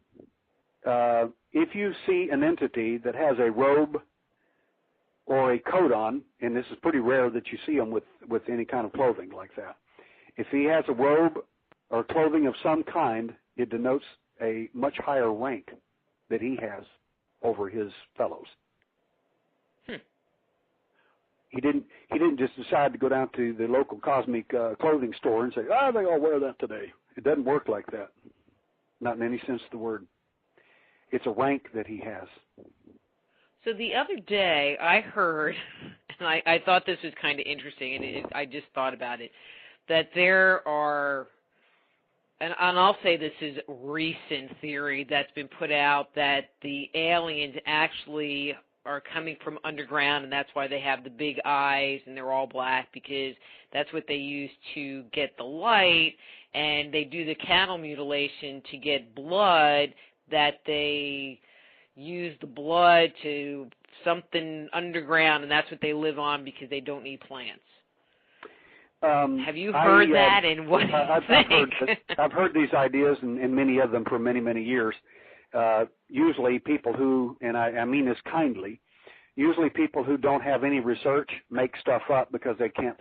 If you see an entity that has a robe or a coat on, and this is pretty rare that you see them with any kind of clothing like that. If he has a robe or clothing of some kind, it denotes a much higher rank that he has over his fellows. He didn't just decide to go down to the local cosmic clothing store and say, they all wear that today. It doesn't work like that. Not in any sense of the word. It's a rank that he has. So the other day I heard, and I thought this was kind of interesting, and I just thought about it, that there are, and I'll say this is recent theory that's been put out, that the aliens actually are coming from underground, and that's why they have the big eyes and they're all black, because that's what they use to get the light, and they do the cattle mutilation to get blood, that they use the blood to something underground, and that's what they live on because they don't need plants. Have you heard that, and what do you think? I've heard these ideas, and many of them for many, many years. Usually people who, and I mean this kindly, Usually people who don't have any research make stuff up because they can't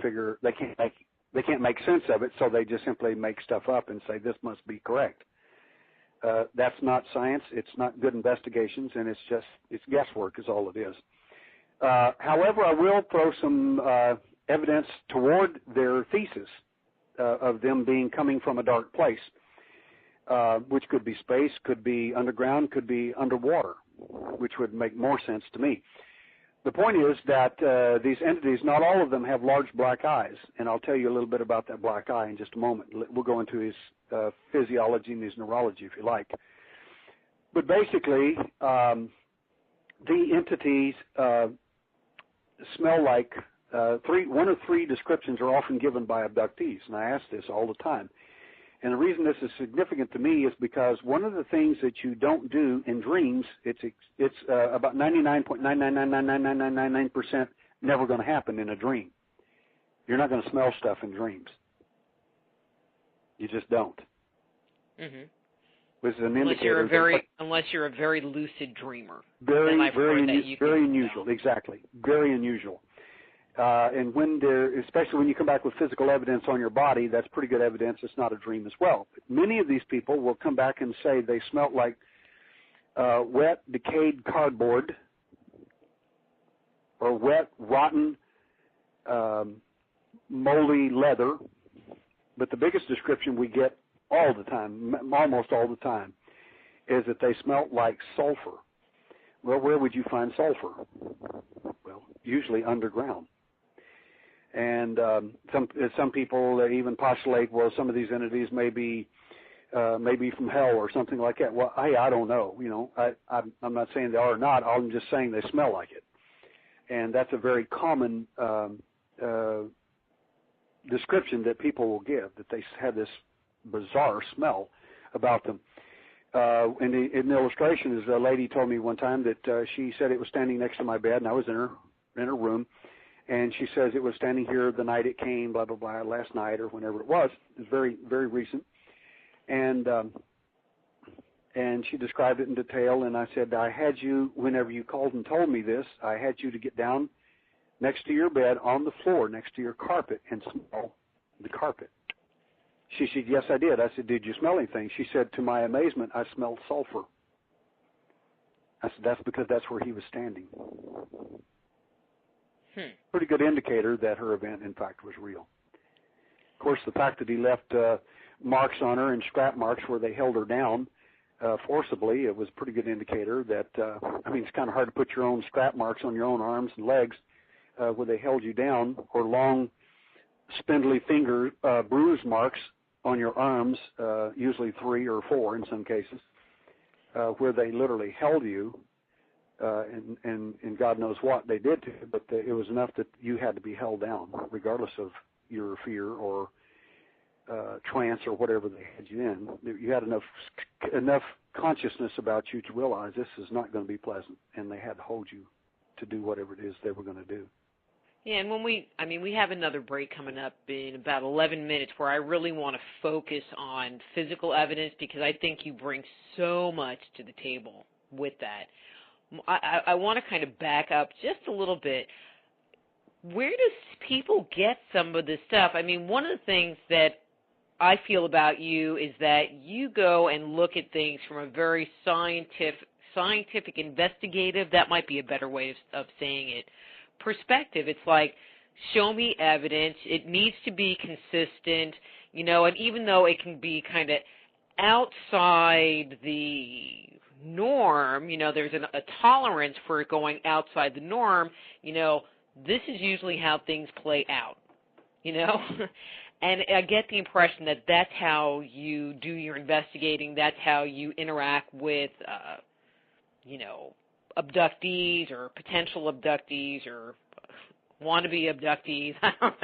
make sense of it, so they just simply make stuff up and say this must be correct. That's not science. It's not good investigations, and it's guesswork is all it is. However, I will throw some evidence toward their thesis of them coming from a dark place, which could be space, could be underground, could be underwater, which would make more sense to me. The point is that these entities, not all of them have large black eyes, and I'll tell you a little bit about that black eye in just a moment. We'll go into his physiology and his neurology if you like. But basically, the entities smell like one of three descriptions are often given by abductees, and I ask this all the time. And the reason this is significant to me is because one of the things that you don't do in dreams, it's about 99.9999999% never going to happen in a dream. You're not going to smell stuff in dreams. You just don't. Mm-hmm. Which is an indicator. Unless you're a very lucid dreamer. Very unusual. Exactly. Very unusual. And especially when you come back with physical evidence on your body, that's pretty good evidence it's not a dream as well. But many of these people will come back and say they smelt like wet, decayed cardboard or wet, rotten, moldy leather. But the biggest description we get all the time, almost all the time, is that they smelt like sulfur. Well, where would you find sulfur? Well, usually underground. And some people even postulate, well, some of these entities may be from hell or something like that. Well, I don't know. You know, I'm not saying they are or not. I'm just saying they smell like it. And that's a very common description that people will give, that they have this bizarre smell about them. In the illustration, a lady told me one time that she said it was standing next to my bed, and I was in her room. And she says it was standing here the night it came, blah, blah, blah, last night or whenever it was. It was very, very recent. And she described it in detail, and I said, I had you, whenever you called and told me this, I had you to get down next to your bed on the floor, next to your carpet, and smell the carpet. She said, yes, I did. I said, did you smell anything? She said, to my amazement, I smelled sulfur. I said, that's because that's where he was standing. Pretty good indicator that her event, in fact, was real. Of course, the fact that he left marks on her and scrap marks where they held her down forcibly, it was a pretty good indicator that, it's kind of hard to put your own scrap marks on your own arms and legs where they held you down, or long, spindly finger bruise marks on your arms, usually 3 or 4 in some cases, where they literally held you. And God knows what they did to you, but it was enough that you had to be held down, regardless of your fear or trance or whatever they had you in. You had enough consciousness about you to realize this is not going to be pleasant, and they had to hold you to do whatever it is they were going to do. Yeah, and we have another break coming up in about 11 minutes where I really want to focus on physical evidence, because I think you bring so much to the table with that. I want to kind of back up just a little bit. Where does people get some of this stuff? I mean, one of the things that I feel about you is that you go and look at things from a very scientific, investigative, that might be a better way of saying it, perspective. It's like, show me evidence. It needs to be consistent, and even though it can be kind of outside the norm, there's a tolerance for it going outside the norm, this is usually how things play out, and I get the impression that that's how you do your investigating, that's how you interact with, abductees or potential abductees or wannabe abductees, I don't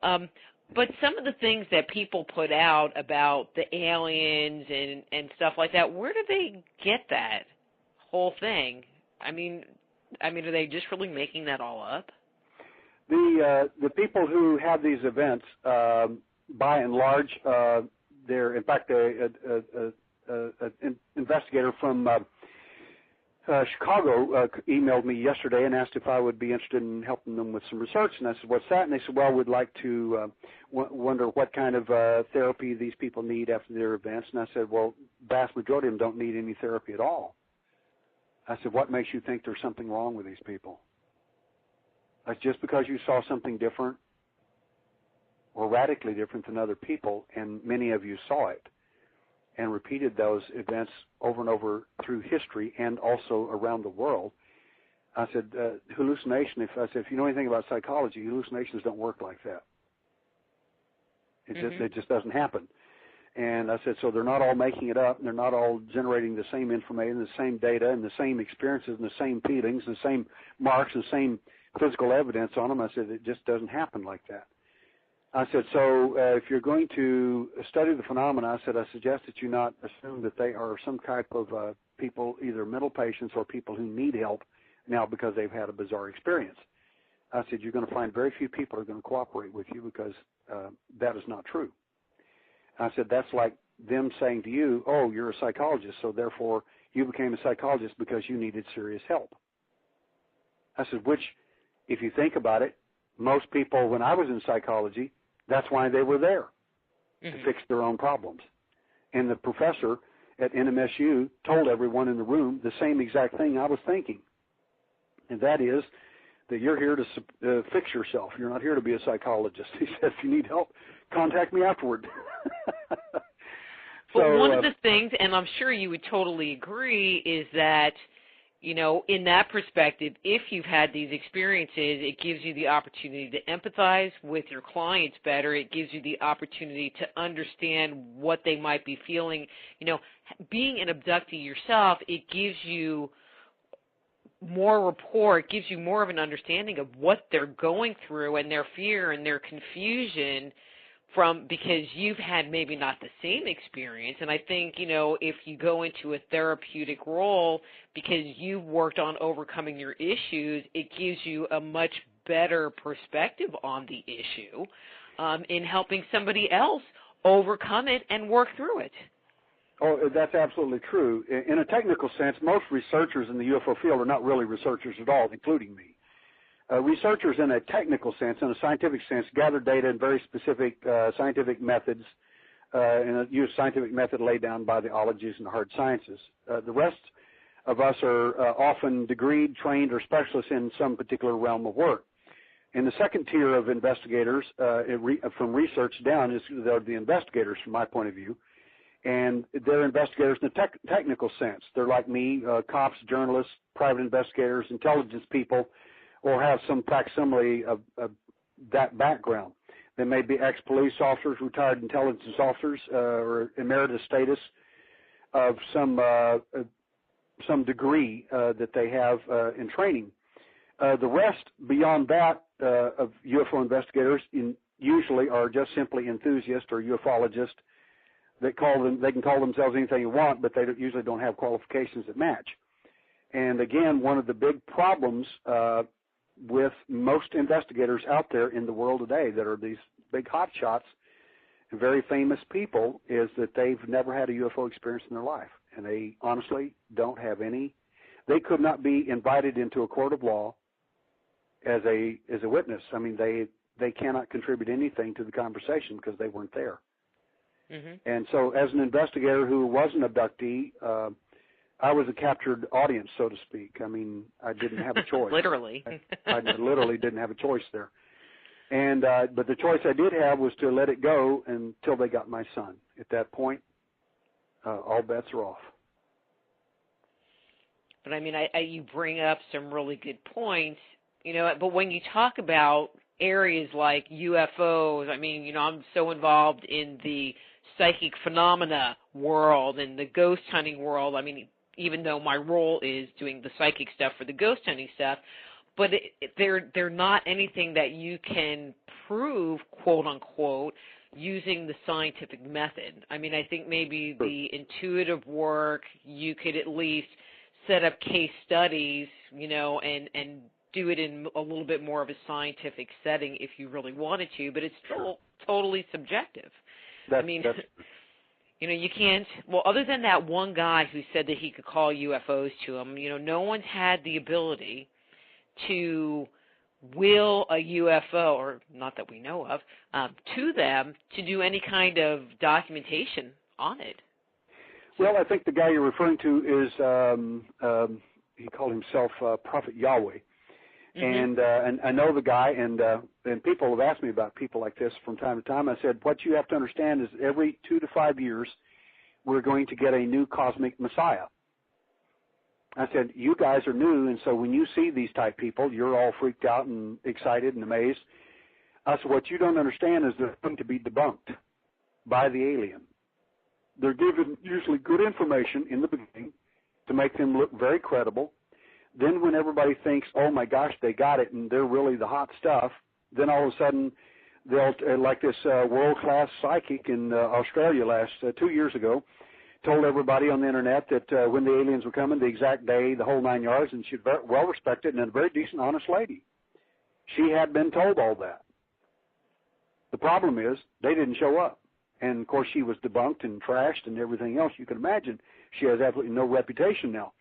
know. But some of the things that people put out about the aliens and stuff like that, where do they get that whole thing? I mean, are they just really making that all up? The people who have these events, by and large, they're, in fact, an investigator from Chicago emailed me yesterday and asked if I would be interested in helping them with some research. And I said, what's that? And they said, well, we'd like to wonder what kind of therapy these people need after their events. And I said, well, vast majority of them don't need any therapy at all. I said, what makes you think there's something wrong with these people? That's just because you saw something different or radically different than other people, and many of you saw it and repeated those events over and over through history and also around the world. I said, hallucination, if you know anything about psychology, hallucinations don't work like that. It just doesn't happen. And I said, so they're not all making it up, and they're not all generating the same information, the same data, and the same experiences, and the same feelings, and the same marks, and the same physical evidence on them. I said, it just doesn't happen like that. I said, so if you're going to study the phenomena, I said, I suggest that you not assume that they are some type of people, either mental patients or people who need help now because they've had a bizarre experience. I said, you're going to find very few people are going to cooperate with you because that is not true. I said, that's like them saying to you, oh, you're a psychologist, so therefore you became a psychologist because you needed serious help. I said, which, if you think about it, most people, when I was in psychology, that's why they were there, to fix their own problems. And the professor at NMSU told everyone in the room the same exact thing I was thinking, and that is that you're here to fix yourself. You're not here to be a psychologist. He said, if you need help, contact me afterward. But one of the things, and I'm sure you would totally agree, is that, you know, in that perspective, if you've had these experiences, it gives you the opportunity to empathize with your clients better. It gives you the opportunity to understand what they might be feeling. You know, being an abductee yourself, it gives you more rapport. It gives you more of an understanding of what they're going through and their fear and their confusion because you've had maybe not the same experience. And I think, you know, if you go into a therapeutic role because you've worked on overcoming your issues, it gives you a much better perspective on the issue in helping somebody else overcome it and work through it. Oh, that's absolutely true. In a technical sense, most researchers in the UFO field are not really researchers at all, including me. Researchers in a technical sense, in a scientific sense, gather data in very specific scientific methods, and use scientific method laid down by the ologies and the hard sciences. The rest of us are often degreed, trained, or specialists in some particular realm of work. And the second tier of investigators, from research down, is they're the investigators from my point of view. And they're investigators in a technical sense. They're like me, cops, journalists, private investigators, intelligence people, or have some facsimile of that background. They may be ex-police officers, retired intelligence officers, or emeritus status of some degree that they have in training. The rest, beyond that, of UFO investigators usually are just simply enthusiasts or ufologists. They can call themselves anything you want, but they usually don't have qualifications that match. And again, one of the big problems with most investigators out there in the world today that are these big hotshots and very famous people is that they've never had a UFO experience in their life, and they honestly don't have any. They could not be invited into a court of law as a witness. I mean, they cannot contribute anything to the conversation because they weren't there. And so as an investigator who was an abductee, I was a captured audience, so to speak. I mean, I didn't have a choice. Literally. I literally didn't have a choice there. And but the choice I did have was to let it go until they got my son. At that point, all bets are off. But, I mean, you bring up some really good points, you know, but when you talk about areas like UFOs, I mean, you know, I'm so involved in the psychic phenomena world and the ghost hunting world. I mean, even though my role is doing the psychic stuff for the ghost hunting stuff, but they're not anything that you can prove, quote unquote, using the scientific method. I mean, I think maybe the intuitive work, you could at least set up case studies, you know, and do it in a little bit more of a scientific setting if you really wanted to, but it's still totally subjective. You can't, well, other than that one guy who said that he could call UFOs to him, no one's had the ability to will a UFO, or not that we know of, to them to do any kind of documentation on it. Well, I think the guy you're referring to is, he called himself Prophet Yahweh. Mm-hmm. And I know the guy, and people have asked me about people like this from time to time. I said, what you have to understand is every 2 to 5 years, we're going to get a new cosmic messiah. I said, you guys are new, and so when you see these type people, you're all freaked out and excited and amazed. I said, what you don't understand is they're going to be debunked by the alien. They're given usually good information in the beginning to make them look very credible. Then when everybody thinks, oh, my gosh, they got it, and they're really the hot stuff, then all of a sudden they'll, like this world-class psychic in Australia 2 years ago, told everybody on the Internet that when the aliens were coming, the exact day, the whole 9 yards, and she's very well-respected and a very decent, honest lady. She had been told all that. The problem is they didn't show up. And, of course, she was debunked and trashed and everything else you can imagine. She has absolutely no reputation now.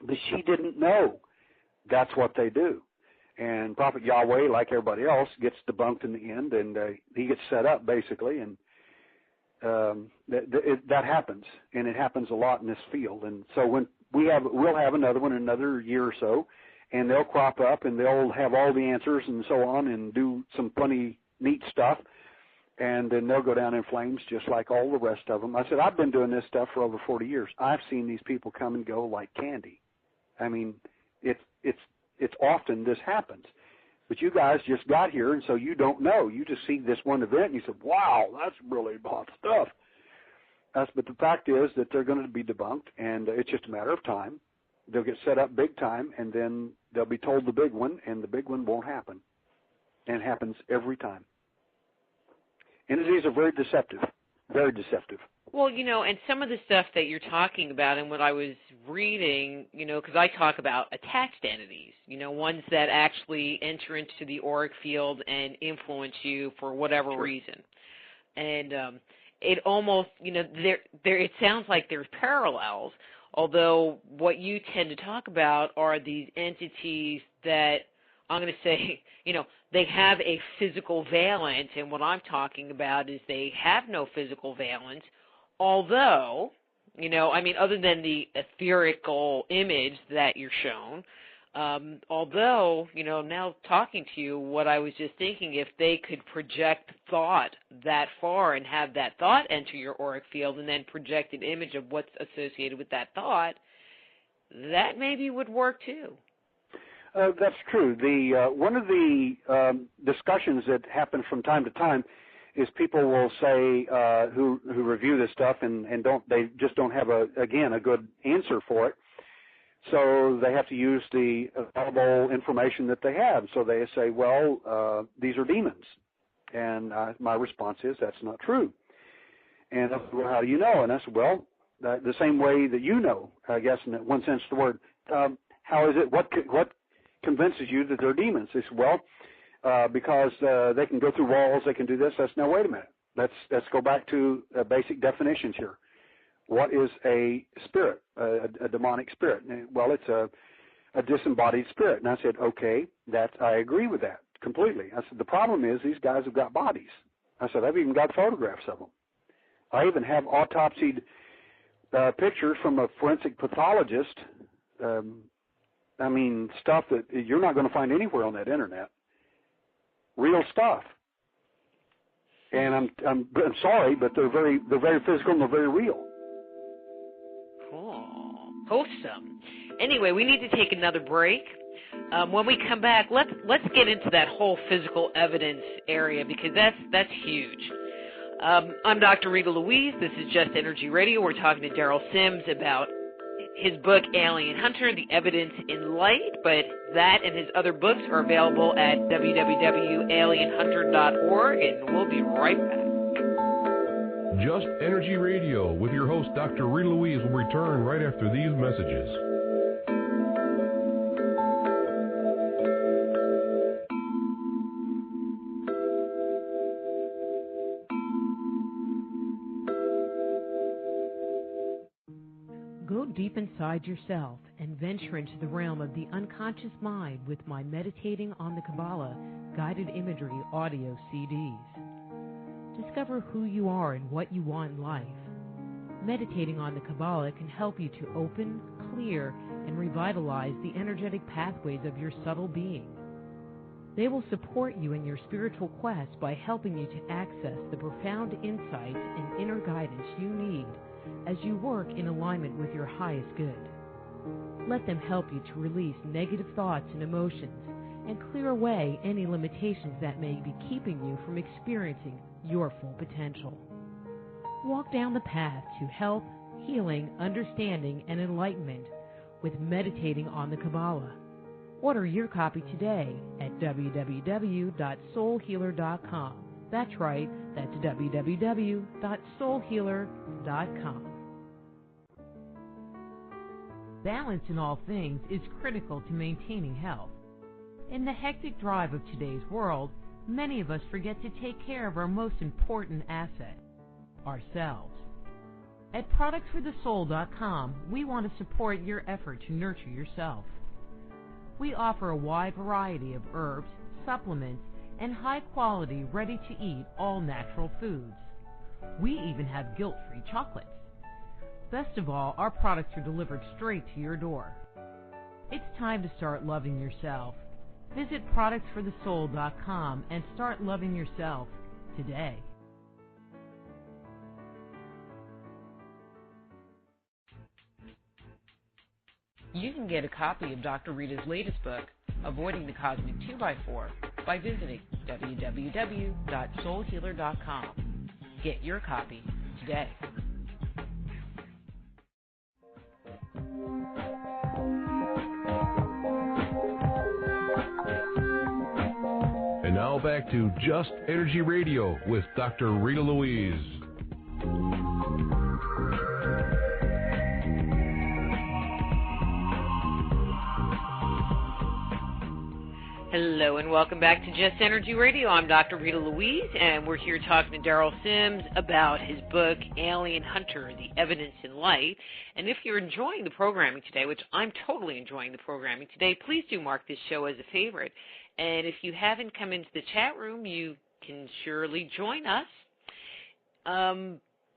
But she didn't know that's what they do. And Prophet Yahweh, like everybody else, gets debunked in the end, and he gets set up, basically. And that happens, and it happens a lot in this field. And so when we'll have another one in another year or so, and they'll crop up, and they'll have all the answers and so on and do some funny, neat stuff. And then they'll go down in flames just like all the rest of them. I said, I've been doing this stuff for over 40 years. I've seen these people come and go like candy. I mean, it's often this happens. But you guys just got here, and so you don't know. You just see this one event, and you said, wow, that's really hot stuff. But the fact is that they're going to be debunked, and it's just a matter of time. They'll get set up big time, and then they'll be told the big one, and the big one won't happen. And it happens every time. Entities are very deceptive, very deceptive. Well, and some of the stuff that you're talking about and what I was reading, because I talk about attached entities, ones that actually enter into the auric field and influence you for whatever reason. And it almost, it sounds like there's parallels, although what you tend to talk about are these entities that I'm going to say, they have a physical valence, and what I'm talking about is they have no physical valence, although, other than the etherical image that you're shown, although, now talking to you, what I was just thinking, if they could project thought that far and have that thought enter your auric field and then project an image of what's associated with that thought, that maybe would work too. That's true. One of the discussions that happen from time to time is people will say who review this stuff and they just don't have a good answer for it. So they have to use the available information that they have. So they say, well, these are demons. And my response is, that's not true. And I said, well, how do you know? And I said, well, the same way that you know, I guess, in one sense of the word. How is it? What convinces you that they're demons? They said, well, because they can go through walls, they can do this. That's, now, wait a minute. Let's go back to basic definitions here. What is a spirit, a demonic spirit? Well, it's a disembodied spirit. And I said, okay, I agree with that completely. I said, the problem is these guys have got bodies. I said, I've even got photographs of them. I even have autopsied pictures from a forensic pathologist. Stuff that you're not going to find anywhere on that internet. Real stuff. And I'm sorry, but they're very physical and they're very real. Cool. Wholesome. Anyway, we need to take another break. When we come back, let's get into that whole physical evidence area because that's huge. I'm Dr. Rita Louise. This is Just Energy Radio. We're talking to Daryl Sims about his book, Alien Hunter, The Evidence in Light, but that and his other books are available at www.alienhunter.org, and we'll be right back. Just Energy Radio with your host, Dr. Rita Louise, will return right after these messages. deep inside yourself and venture into the realm of the unconscious mind with my Meditating on the Kabbalah guided imagery audio CDs. Discover who you are and what you want in life. Meditating on the Kabbalah can help you to open, clear, and revitalize the energetic pathways of your subtle being. They will support you in your spiritual quest by helping you to access the profound insights and inner guidance you need as you work in alignment with your highest good. Let them help you to release negative thoughts and emotions and clear away any limitations that may be keeping you from experiencing your full potential. Walk down the path to health, healing, understanding, and enlightenment with Meditating on the Kabbalah. Order your copy today at www.soulhealer.com. That's right, that's www.soulhealer.com. Balance in all things is critical to maintaining health. In the hectic drive of today's world, many of us forget to take care of our most important asset, ourselves. At productsforthesoul.com, we want to support your effort to nurture yourself. We offer a wide variety of herbs, supplements, and high-quality, ready-to-eat, all-natural foods. We even have guilt-free chocolates. Best of all, our products are delivered straight to your door. It's time to start loving yourself. Visit productsforthesoul.com and start loving yourself today. You can get a copy of Dr. Rita's latest book, Avoiding the Cosmic 2x4, by visiting www.soulhealer.com. Get your copy today. And now back to Just Energy Radio with Dr. Rita Louise. Hello and welcome back to Just Energy Radio. I'm Dr. Rita Louise, and we're here talking to Daryl Sims about his book, Alien Hunter, The Evidence in Light. And if you're enjoying the programming today, which I'm totally enjoying the programming today, please do mark this show as a favorite. And if you haven't come into the chat room, you can surely join us.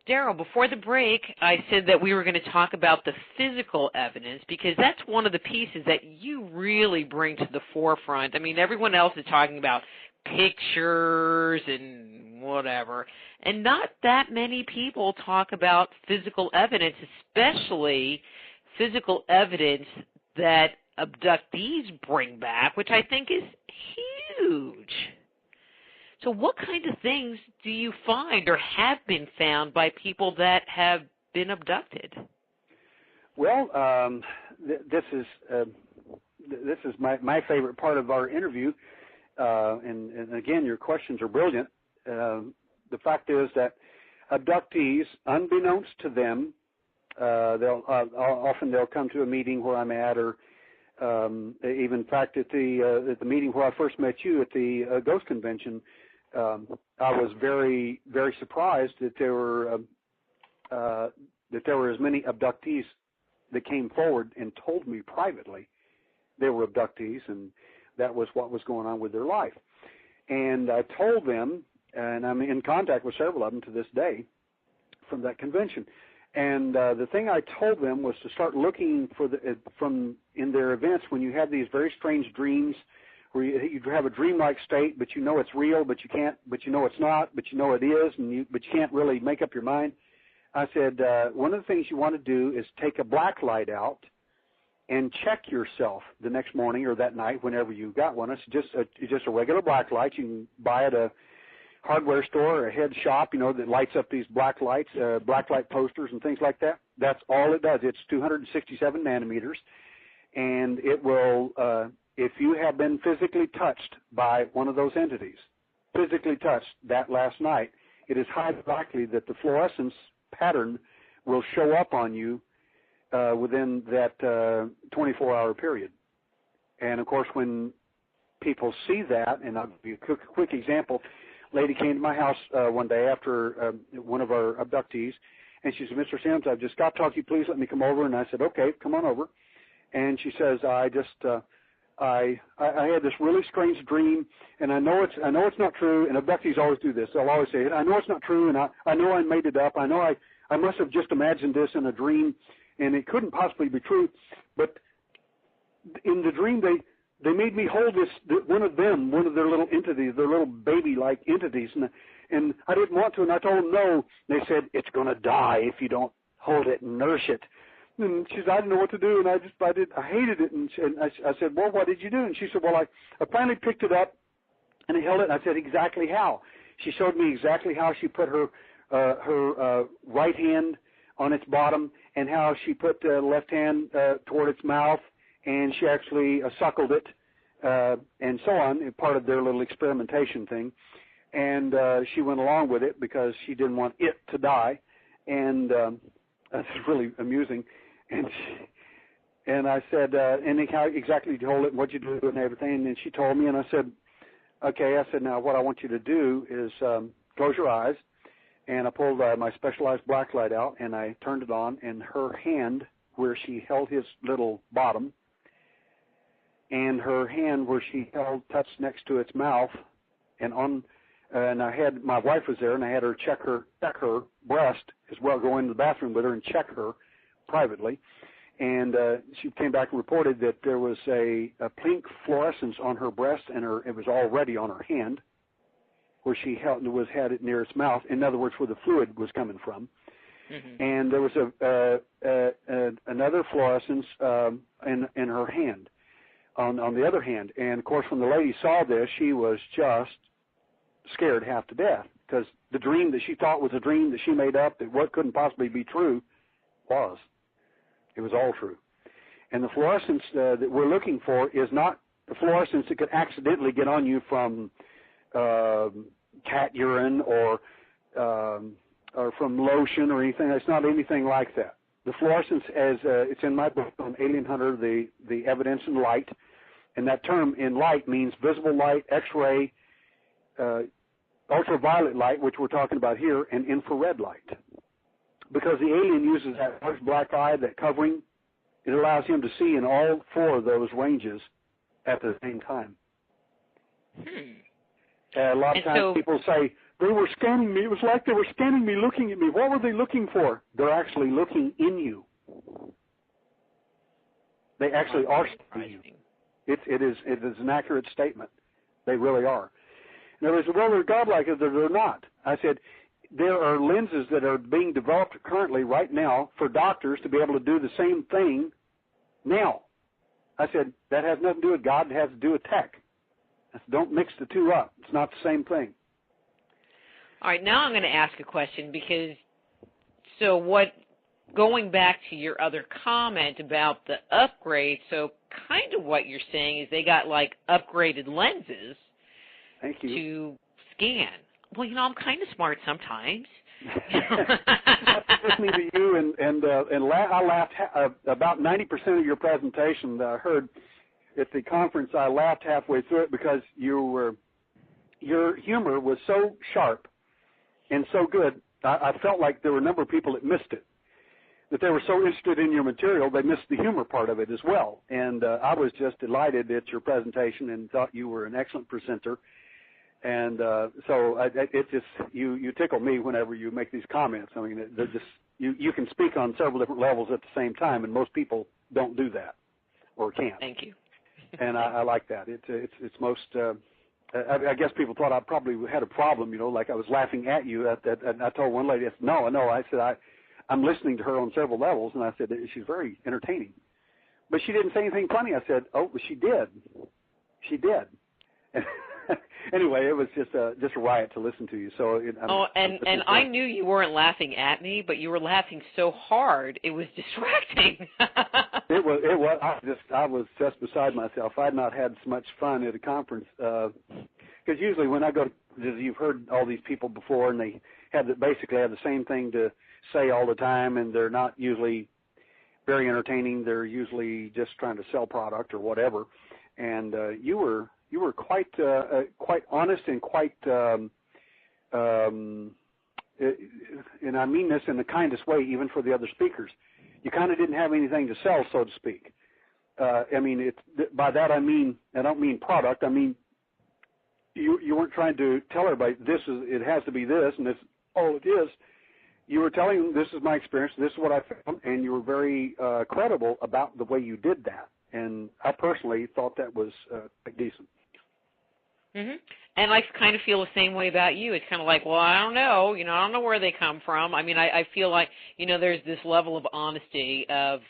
Daryl, before the break, I said that we were going to talk about the physical evidence because that's one of the pieces that you really bring to the forefront. I mean, everyone else is talking about pictures and whatever, and not that many people talk about physical evidence, especially physical evidence that abductees bring back, which I think is huge. So what kind of things do you find or have been found by people that have been abducted? Well, this is my favorite part of our interview, and again, your questions are brilliant. The fact is that abductees, unbeknownst to them, they'll come to a meeting where I'm at, or even in fact at the meeting where I first met you at the Ghost Convention. I was very, very surprised that there were as many abductees that came forward and told me privately they were abductees, and that was what was going on with their life. And I told them, and I'm in contact with several of them to this day from that convention. And the thing I told them was to start looking for from in their events when you have these very strange dreams, where you have a dreamlike state, but you know it's real, but you know it's not, but you know it is, but you can't really make up your mind. I said, one of the things you want to do is take a black light out and check yourself the next morning or that night whenever you got one. It's just a regular black light. You can buy at a hardware store or a head shop, that lights up these black lights, black light posters and things like that. That's all it does. It's 267 nanometers, and it will if you have been physically touched by one of those entities, physically touched that last night, it is highly likely that the fluorescence pattern will show up on you within that 24-hour period. And, of course, when people see that, and I'll give you a quick example, a lady came to my house one day after one of our abductees, And she said, Mr. Sims, I've just got to talk to you. Please let me come over. And I said, okay, come on over. And she says, I had this really strange dream, and I know it's not true. And abductees always do this. They'll always say, I know it's not true, and I know I made it up. I know I must have just imagined this in a dream, and it couldn't possibly be true. But in the dream, they made me hold one of their little entities, their little baby-like entities, and I didn't want to, and I told them no. They said, it's going to die if you don't hold it and nourish it. And she said, I didn't know what to do, and I hated it. And I said, well, what did you do? And she said, well, I finally picked it up, and I held it, and I said, exactly how? She showed me exactly how she put her right hand on its bottom, and how she put the left hand toward its mouth, and she actually suckled it, and so on, part of their little experimentation thing. And she went along with it because she didn't want it to die, and that's really amusing. And I said, and how exactly you hold it and what you do and everything. And she told me, and I said, okay. I said, now what I want you to do is close your eyes. And I pulled my specialized black light out, and I turned it on, and her hand where she held his little bottom, and her hand where she held touched next to its mouth, and I had, my wife was there, and I had her check her breast as well, go into the bathroom with her and check her privately. And she came back and reported that there was a pink fluorescence on her breast, and it was already on her hand, where she had it near its mouth. In other words, where the fluid was coming from. Mm-hmm. And there was another fluorescence in her hand, on the other hand. And of course, when the lady saw this, she was just scared half to death, because the dream that she thought was a dream that she made up, that what couldn't possibly be true, it was all true. And the fluorescence that we're looking for is not the fluorescence that could accidentally get on you from cat urine or from lotion or anything. It's not anything like that. The fluorescence, as it's in my book on Alien Hunter, the evidence in light, and that term in light means visible light, X-ray, ultraviolet light, which we're talking about here, and infrared light. Because the alien uses that large black eye, that covering, it allows him to see in all four of those ranges at the same time. A lot of times people say, they were scanning me. It was like they were scanning me, looking at me. What were they looking for? They're actually looking in you. They actually are scanning you. It is an accurate statement. They really are. In other words, well, they're godlike, or they're not. I said, there are lenses that are being developed currently right now for doctors to be able to do the same thing now. I said, that has nothing to do with God. It has to do with tech. I said, don't mix the two up. It's not the same thing. All right, now I'm going to ask a question, because going back to your other comment about the upgrade, so kind of what you're saying is they got like upgraded lenses. Thank you. To scan. Well, I'm kind of smart sometimes. Listening to you, I laughed about 90% of your presentation that I heard at the conference. I laughed halfway through it because your humor was so sharp and so good. I felt like there were a number of people that missed it, that they were so interested in your material, they missed the humor part of it as well. And I was just delighted at your presentation and thought you were an excellent presenter. And so it just you tickle me whenever you make these comments. I mean, they're just you can speak on several different levels at the same time, and most people don't do that or can't. Thank you. And I like that. It's most. I guess people thought I probably had a problem, like I was laughing at you. And I told one lady, no. I said I'm listening to her on several levels, and I said she's very entertaining, but she didn't say anything funny. I said, oh, she did. She did. Anyway, it was just a riot to listen to you. So and I knew you weren't laughing at me, but you were laughing so hard it was distracting. It was. I was just beside myself. I'd not had so much fun at a conference because usually when I go, you've heard all these people before, and they basically have the same thing to say all the time, and they're not usually very entertaining. They're usually just trying to sell product or whatever. And you were quite honest and quite and I mean this in the kindest way, even for the other speakers, you kind of didn't have anything to sell, so to speak. I mean, by that I don't mean product. I mean, you weren't trying to tell everybody it has to be this, and this all it is. You were telling them, this is my experience, this is what I found, and you were very credible about the way you did that. And I personally thought that was decent. Mm-hmm. And I kind of feel the same way about you. It's kind of like, well, I don't know. I don't know where they come from. I mean, I feel like, there's this level of honesty of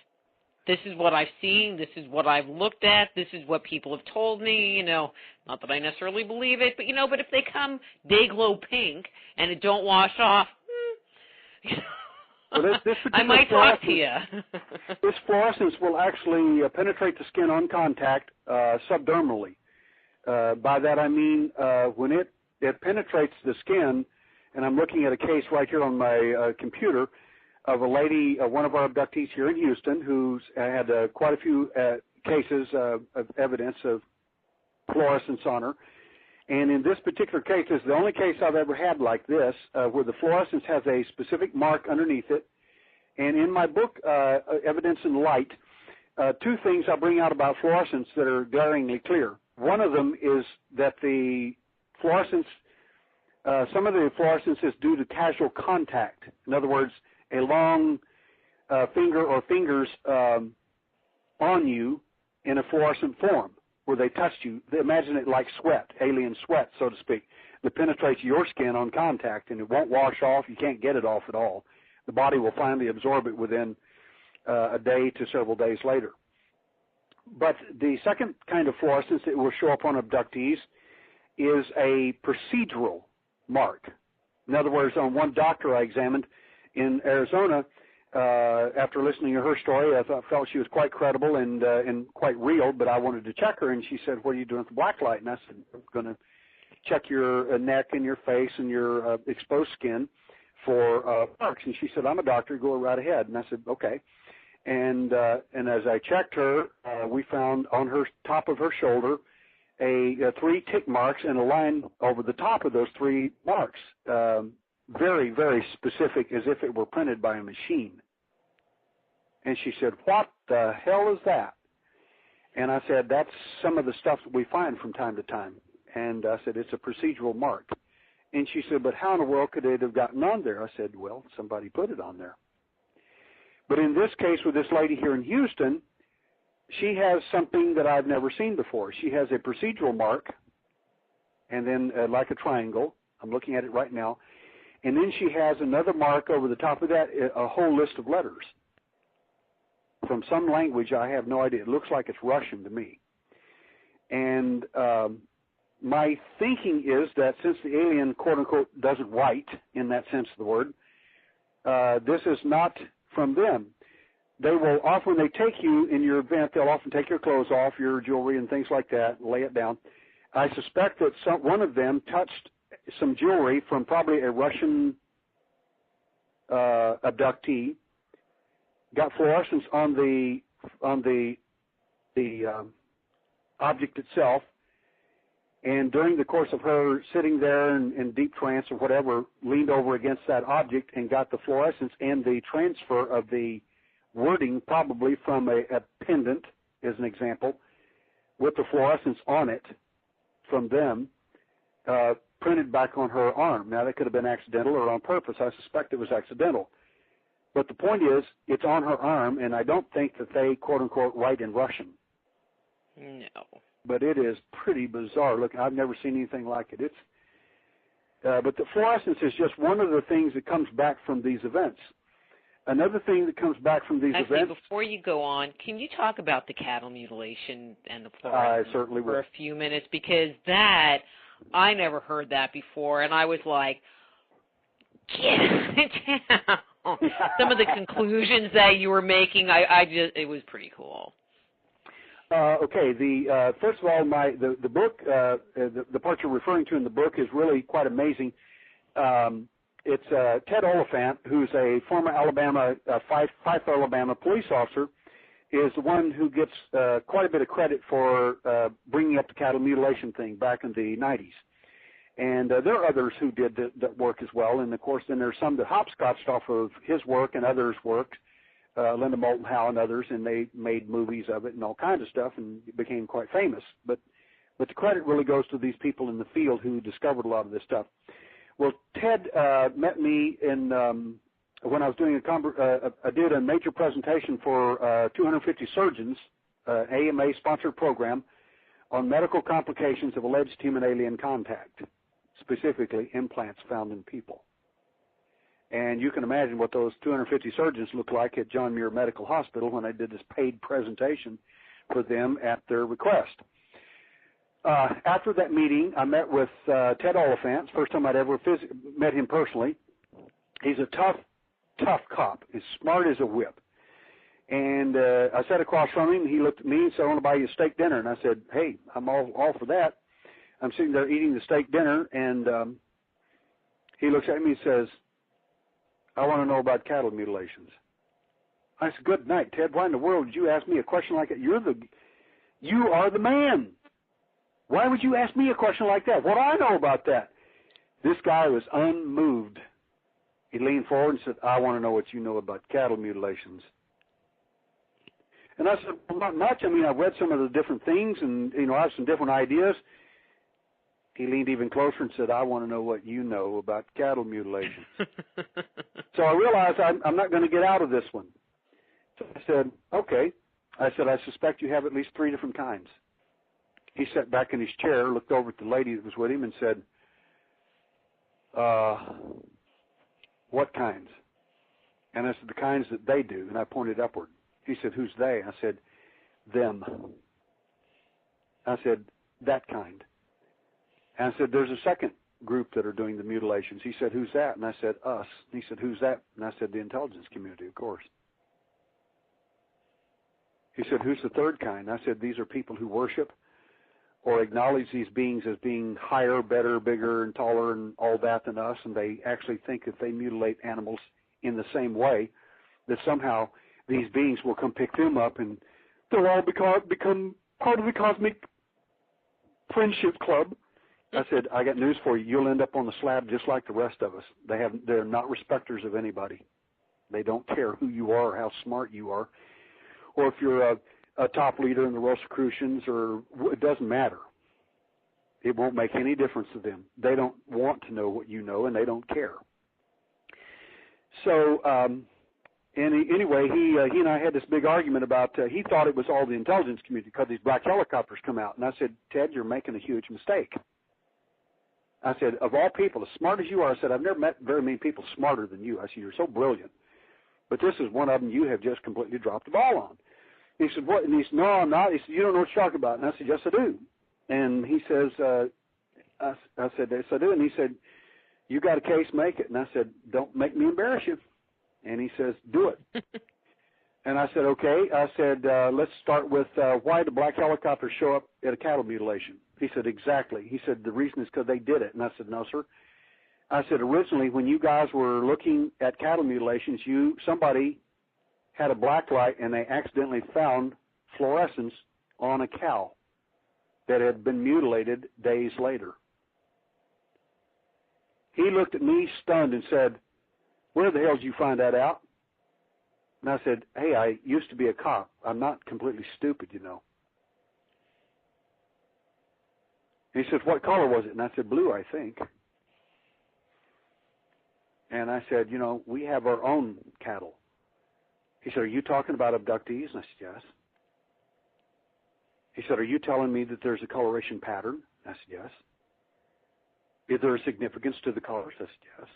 this is what I've seen, this is what I've looked at, this is what people have told me, not that I necessarily believe it, but, but if they come day glow pink and it don't wash off, well, this I might talk to you. This fluorescence will actually penetrate the skin on contact subdermally. By that I mean when it penetrates the skin, and I'm looking at a case right here on my computer of a lady, one of our abductees here in Houston, who's had quite a few cases of evidence of fluorescence on her. And in this particular case, this is the only case I've ever had like this, where the fluorescence has a specific mark underneath it. And in my book, Evidence in Light, two things I bring out about fluorescence that are glaringly clear. One of them is that the fluorescence, some of the fluorescence is due to casual contact. In other words, a long finger or fingers on you in a fluorescent form where they touched you. Imagine it like sweat, alien sweat, so to speak, that penetrates your skin on contact, and it won't wash off. You can't get it off at all. The body will finally absorb it within a day to several days later. But the second kind of fluorescence that will show up on abductees is a procedural mark. In other words, on one doctor I examined in Arizona, after listening to her story, I felt she was quite credible and quite real, but I wanted to check her, and she said, what are you doing with black light? And I said, I'm going to check your neck and your face and your exposed skin for marks. And she said, I'm a doctor, go right ahead. And I said, okay. And as I checked her, we found on her top of her shoulder a 3 tick marks and a line over the top of those 3 marks. Very, very specific, as if it were printed by a machine. And she said, what the hell is that? And I said, that's some of the stuff that we find from time to time. And I said, it's a procedural mark. And she said, but how in the world could it have gotten on there? I said, well, somebody put it on there. But in this case with this lady here in Houston, she has something that I've never seen before. She has a procedural mark, and then like a triangle. I'm looking at it right now. And then she has another mark over the top of that, a whole list of letters from some language. I have no idea. It looks like it's Russian to me. And my thinking is that since the alien, quote-unquote, doesn't write in that sense of the word, this is not from them. They will often, when they take you in your event, they'll often take your clothes off, your jewelry and things like that, and lay it down. I suspect that one of them touched some jewelry from probably a Russian abductee, got fluorescence on the object itself, and during the course of her sitting there in deep trance or whatever, leaned over against that object and got the fluorescence and the transfer of the wording, probably from a pendant, as an example, with the fluorescence on it from them, printed back on her arm. Now, that could have been accidental or on purpose. I suspect it was accidental. But the point is, it's on her arm, and I don't think that they, quote-unquote, write in Russian. No. But it is pretty bizarre. Look, I've never seen anything like it. But the fluorescence is just one of the things that comes back from these events. Another thing that comes back from these events... Before you go on, can you talk about the cattle mutilation and the fluorescence I certainly will. for a few minutes? Because that... I never heard that before, and I was like, get it down. Some of the conclusions that you were making, it was pretty cool. Okay, first of all, the book, the part you're referring to in the book is really quite amazing. It's Ted Oliphant, who's a former Fife, Alabama police officer, is the one who gets quite a bit of credit for bringing up the cattle mutilation thing back in the 90s. And there are others who did that work as well. And, of course, then there's some that hopscotched off of his work and others' work, Linda Moulton Howe and others, and they made movies of it and all kinds of stuff and became quite famous. But the credit really goes to these people in the field who discovered a lot of this stuff. Well, Ted met me in when I was doing I did a major presentation for 250 surgeons, AMA-sponsored program, on medical complications of alleged human-alien contact, specifically implants found in people. And you can imagine what those 250 surgeons looked like at John Muir Medical Hospital when I did this paid presentation for them at their request. After that meeting, I met with Ted Oliphant, first time I'd ever met him personally. He's a tough cop, as smart as a whip. And I sat across from him, and he looked at me and said, I want to buy you a steak dinner. And I said, hey, I'm all for that. I'm sitting there eating the steak dinner, and he looks at me and says, I want to know about cattle mutilations. I said, good night, Ted. Why in the world did you ask me a question like that? You are the man. Why would you ask me a question like that? What do I know about that? This guy was unmoved. He leaned forward and said, I want to know what you know about cattle mutilations. And I said, well, not much. I mean, I've read some of the different things, and, I have some different ideas. He leaned even closer and said, I want to know what you know about cattle mutilations. So I realized I'm not going to get out of this one. So I said, okay. I said, I suspect you have at least 3 different kinds. He sat back in his chair, looked over at the lady that was with him, and said, what kinds? And I said, the kinds that they do. And I pointed upward. He said, who's they? I said, them. I said, that kind. And I said, there's a second group that are doing the mutilations. He said, who's that? And I said, us. And he said, who's that? And I said, the intelligence community, of course. He said, who's the third kind? And I said, these are people who worship or acknowledge these beings as being higher, better, bigger, and taller and all that than us, and they actually think if they mutilate animals in the same way, that somehow these beings will come pick them up and they'll all become part of the cosmic friendship club. I said, I got news for you. You'll end up on the slab just like the rest of us. They're not respecters of anybody. They don't care who you are or how smart you are, or if you're a top leader in the Rosicrucians, or it doesn't matter. It won't make any difference to them. They don't want to know what you know, and they don't care. So anyway, he and I had this big argument about he thought it was all the intelligence community because these black helicopters come out. And I said, Ted, you're making a huge mistake. I said, of all people, as smart as you are, I said, I've never met very many people smarter than you. I said, you're so brilliant. But this is one of them you have just completely dropped the ball on. He said, what? And he said, no, I'm not. He said, you don't know what you're talking about. And I said, yes, I do. And he says, I said, yes, I do. And he said, you got a case, make it. And I said, don't make me embarrass you. And he says, do it. And I said, okay. I said, let's start with why did black helicopters show up at a cattle mutilation? He said, exactly. He said, the reason is because they did it. And I said, no, sir. I said, originally, when you guys were looking at cattle mutilations, somebody had a black light and they accidentally found fluorescence on a cow that had been mutilated days later. He looked at me stunned and said, where the hell did you find that out? And I said, hey, I used to be a cop. I'm not completely stupid, you know. And he said, what color was it? And I said, blue, I think. And I said, you know, we have our own cattle. He said, are you talking about abductees? And I said, yes. He said, are you telling me that there's a coloration pattern? And I said, yes. Is there a significance to the colors? I said, yes.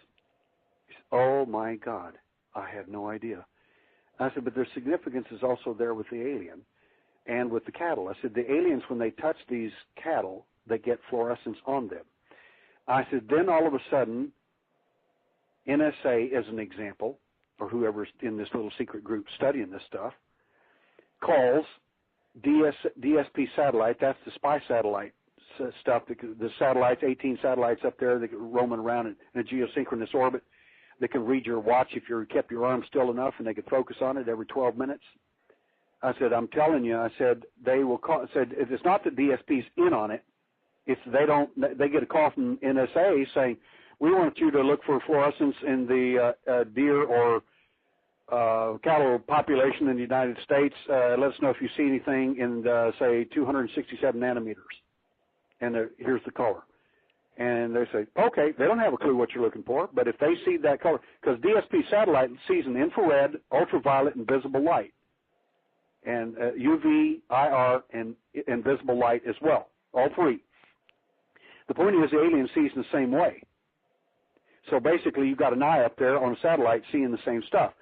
He said, oh, my God, I had no idea. I said, but their significance is also there with the alien and with the cattle. I said, the aliens, when they touch these cattle, they get fluorescence on them. I said, then all of a sudden, NSA, as an example, or whoever's in this little secret group studying this stuff, calls DSP satellite, that's the spy satellite stuff, the satellites, 18 satellites up there that are roaming around in a geosynchronous orbit. They can read your watch if you kept your arm still enough, and they could focus on it every 12 minutes. I said, I'm telling you, I said, they will call. I said, it's not that DSP's in on it. They get a call from NSA saying, we want you to look for fluorescence in the deer or cattle population in the United States. Let us know if you see anything in, say, 267 nanometers. And here's the color. And they say, okay, they don't have a clue what you're looking for, but if they see that color, because DSP satellite sees an infrared, ultraviolet, and visible light, and UV, IR, and visible light as well, all three. The point is the alien sees in the same way. So basically you've got an eye up there on a satellite seeing the same stuff.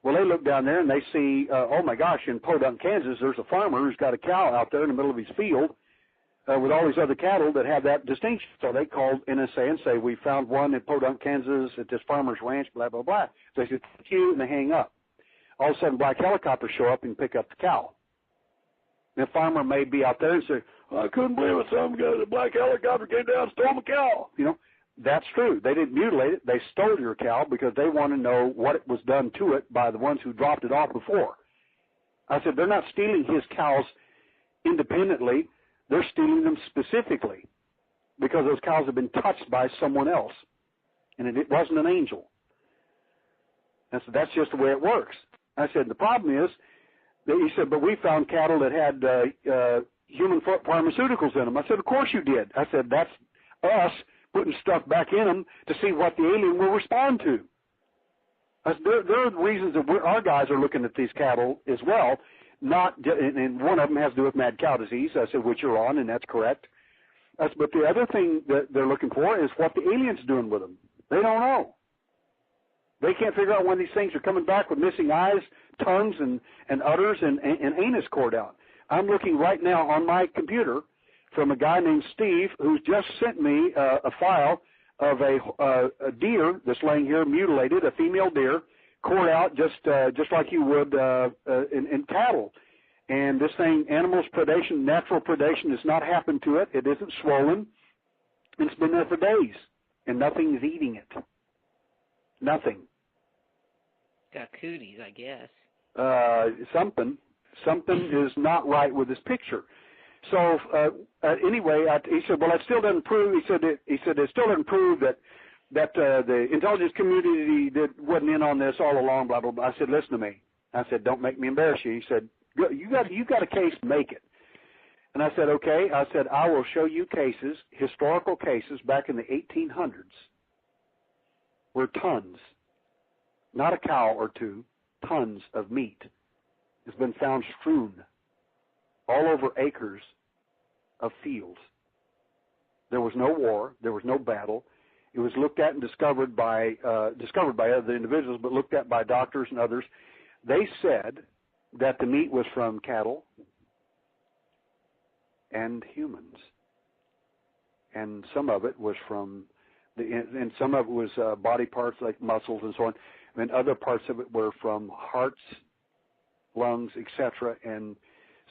Well, they look down there and they see, oh my gosh, in Podunk, Kansas, there's a farmer who's got a cow out there in the middle of his field with all these other cattle that have that distinction. So they called NSA and say, we found one in Podunk, Kansas at this farmer's ranch, blah, blah, blah. So they say, thank you, and they hang up. All of a sudden, black helicopters show up and pick up the cow. And the farmer may be out there and say, I couldn't believe it, some guy, the black helicopter came down and stole my cow. You know, that's true. They didn't mutilate it. They stole your cow because they want to know what it was done to it by the ones who dropped it off before. I said, they're not stealing his cows independently. They're stealing them specifically because those cows have been touched by someone else, and it wasn't an angel. I said, that's just the way it works. I said, the problem is, he said, but we found cattle that had human pharmaceuticals in them. I said, of course you did. I said, that's us putting stuff back in them to see what the alien will respond to. I said, there are reasons that our guys are looking at these cattle as well, and one of them has to do with mad cow disease, I said, which you're on, and that's correct. I said, but the other thing that they're looking for is what the alien's doing with them. They don't know. They can't figure out when these things are coming back with missing eyes, tongues, and udders, and anus cord out. I'm looking right now on my computer from a guy named Steve who's just sent me a file of a deer that's laying here mutilated, a female deer, cord out just like you would in cattle. And this thing, animals predation, natural predation has not happened to it. It isn't swollen. It's been there for days, and nothing is eating it. Nothing. Got cooties, I guess. Something is not right with this picture. So anyway, he said, well, that still doesn't prove. He said it still doesn't prove that the intelligence community wasn't in on this all along. Blah blah blah. I said, listen to me. I said, don't make me embarrass you. He said, you got a case, make it. And I said, okay. I said, I will show you cases, historical cases back in the 1800s, where tons, not a cow or two, tons of meat has been found strewn all over acres of fields. There was no war. There was no battle. It was looked at and discovered by other individuals, but looked at by doctors and others. They said that the meat was from cattle and humans, and some of it was from and some of it was body parts like muscles and so on, and other parts of it were from hearts, lungs, etc., and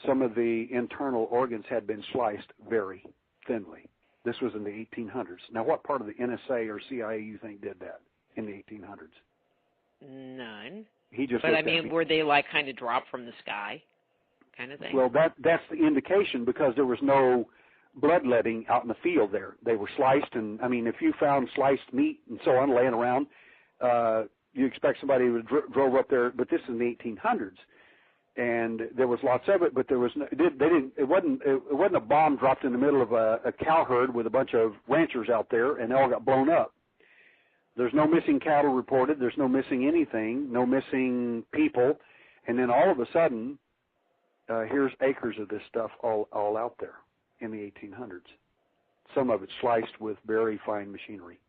some of the internal organs had been sliced very thinly. This was in the 1800s. Now, what part of the NSA or CIA you think did that in the 1800s? None. But I mean, were they like kind of dropped from the sky kind of thing? Well, that's the indication, because there was no bloodletting out in the field there. They were sliced, and, I mean, if you found sliced meat and so on laying around, you expect somebody who drove up there, but this is in the 1800s. And there was lots of it, but there was no, it wasn't a bomb dropped in the middle of a cow herd with a bunch of ranchers out there, and they all got blown up. There's no missing cattle reported. There's no missing anything, no missing people, and then all of a sudden, here's acres of this stuff all out there in the 1800s. Some of it sliced with very fine machinery.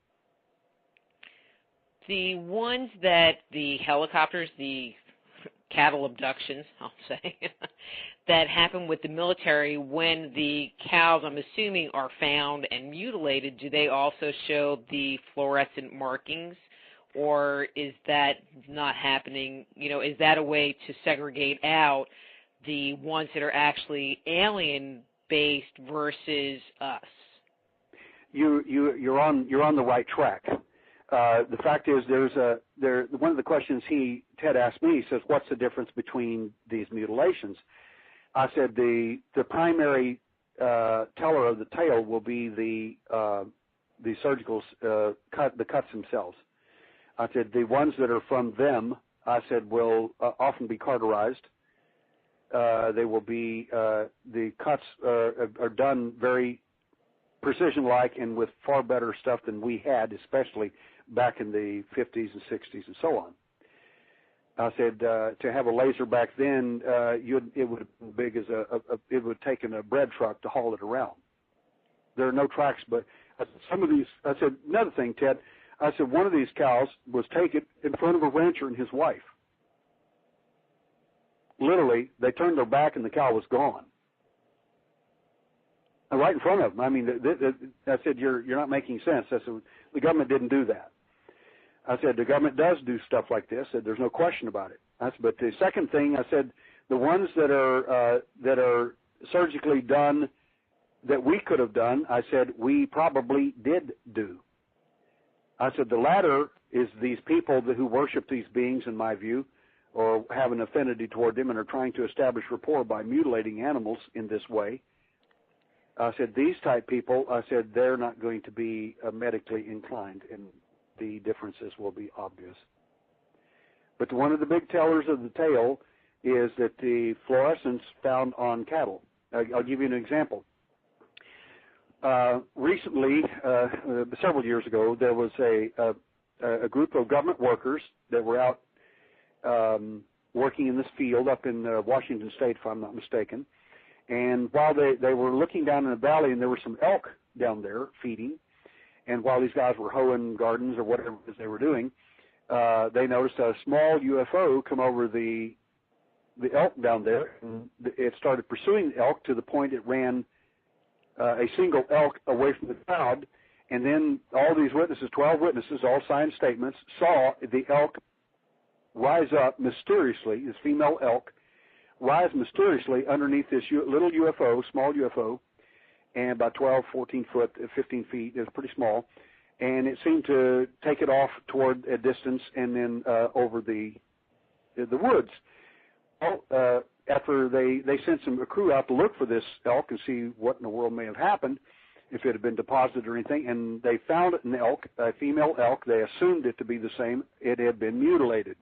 The ones that the helicopters, the cattle abductions, I'll say, that happen with the military, when the cows, I'm assuming, are found and mutilated, do they also show the fluorescent markings, or is that not happening? You know, is that a way to segregate out the ones that are actually alien-based versus us? You're on the right track. The fact is, one of the questions Ted asked me, he says, what's the difference between these mutilations? I said the primary teller of the tail will be the surgical the cuts themselves. I said the ones that are from them, I said, will often be cauterized. They will be the cuts are done very precision-like and with far better stuff than we had, especially back in the 50s and 60s and so on. I said to have a laser back then, it would have been big as it would have taken a bread truck to haul it around. There are no tracks, but some of these. I said another thing, Ted. I said one of these cows was taken in front of a rancher and his wife. Literally, they turned their back and the cow was gone. Right in front of them. I mean, I said, you're not making sense. I said, the government didn't do that. I said, the government does do stuff like this. I said, there's no question about it. But the second thing, I said, the ones that are surgically done that we could have done, I said, we probably did do. I said, the latter is these people who worship these beings, in my view, or have an affinity toward them and are trying to establish rapport by mutilating animals in this way. I said, these type people, I said, they're not going to be medically inclined, and the differences will be obvious. But one of the big tellers of the tale is that the fluorescence found on cattle. I'll give you an example. Recently, several years ago, there was a group of government workers that were out working in this field up in Washington State, if I'm not mistaken. And while they were looking down in the valley, and there were some elk down there feeding, and while these guys were hoeing gardens or whatever it is they were doing, they noticed a small UFO come over the elk down there, and it started pursuing the elk to the point it ran a single elk away from the crowd, and then all these witnesses, 12 witnesses, all signed statements, saw the elk rise up mysteriously, this female elk, rise mysteriously underneath this little UFO, small UFO, and about 12, 14 foot, 15 feet, it was pretty small, and it seemed to take it off toward a distance and then over the woods. After they sent a crew out to look for this elk and see what in the world may have happened, if it had been deposited or anything, and they found an elk, a female elk. They assumed it to be the same. It had been mutilated.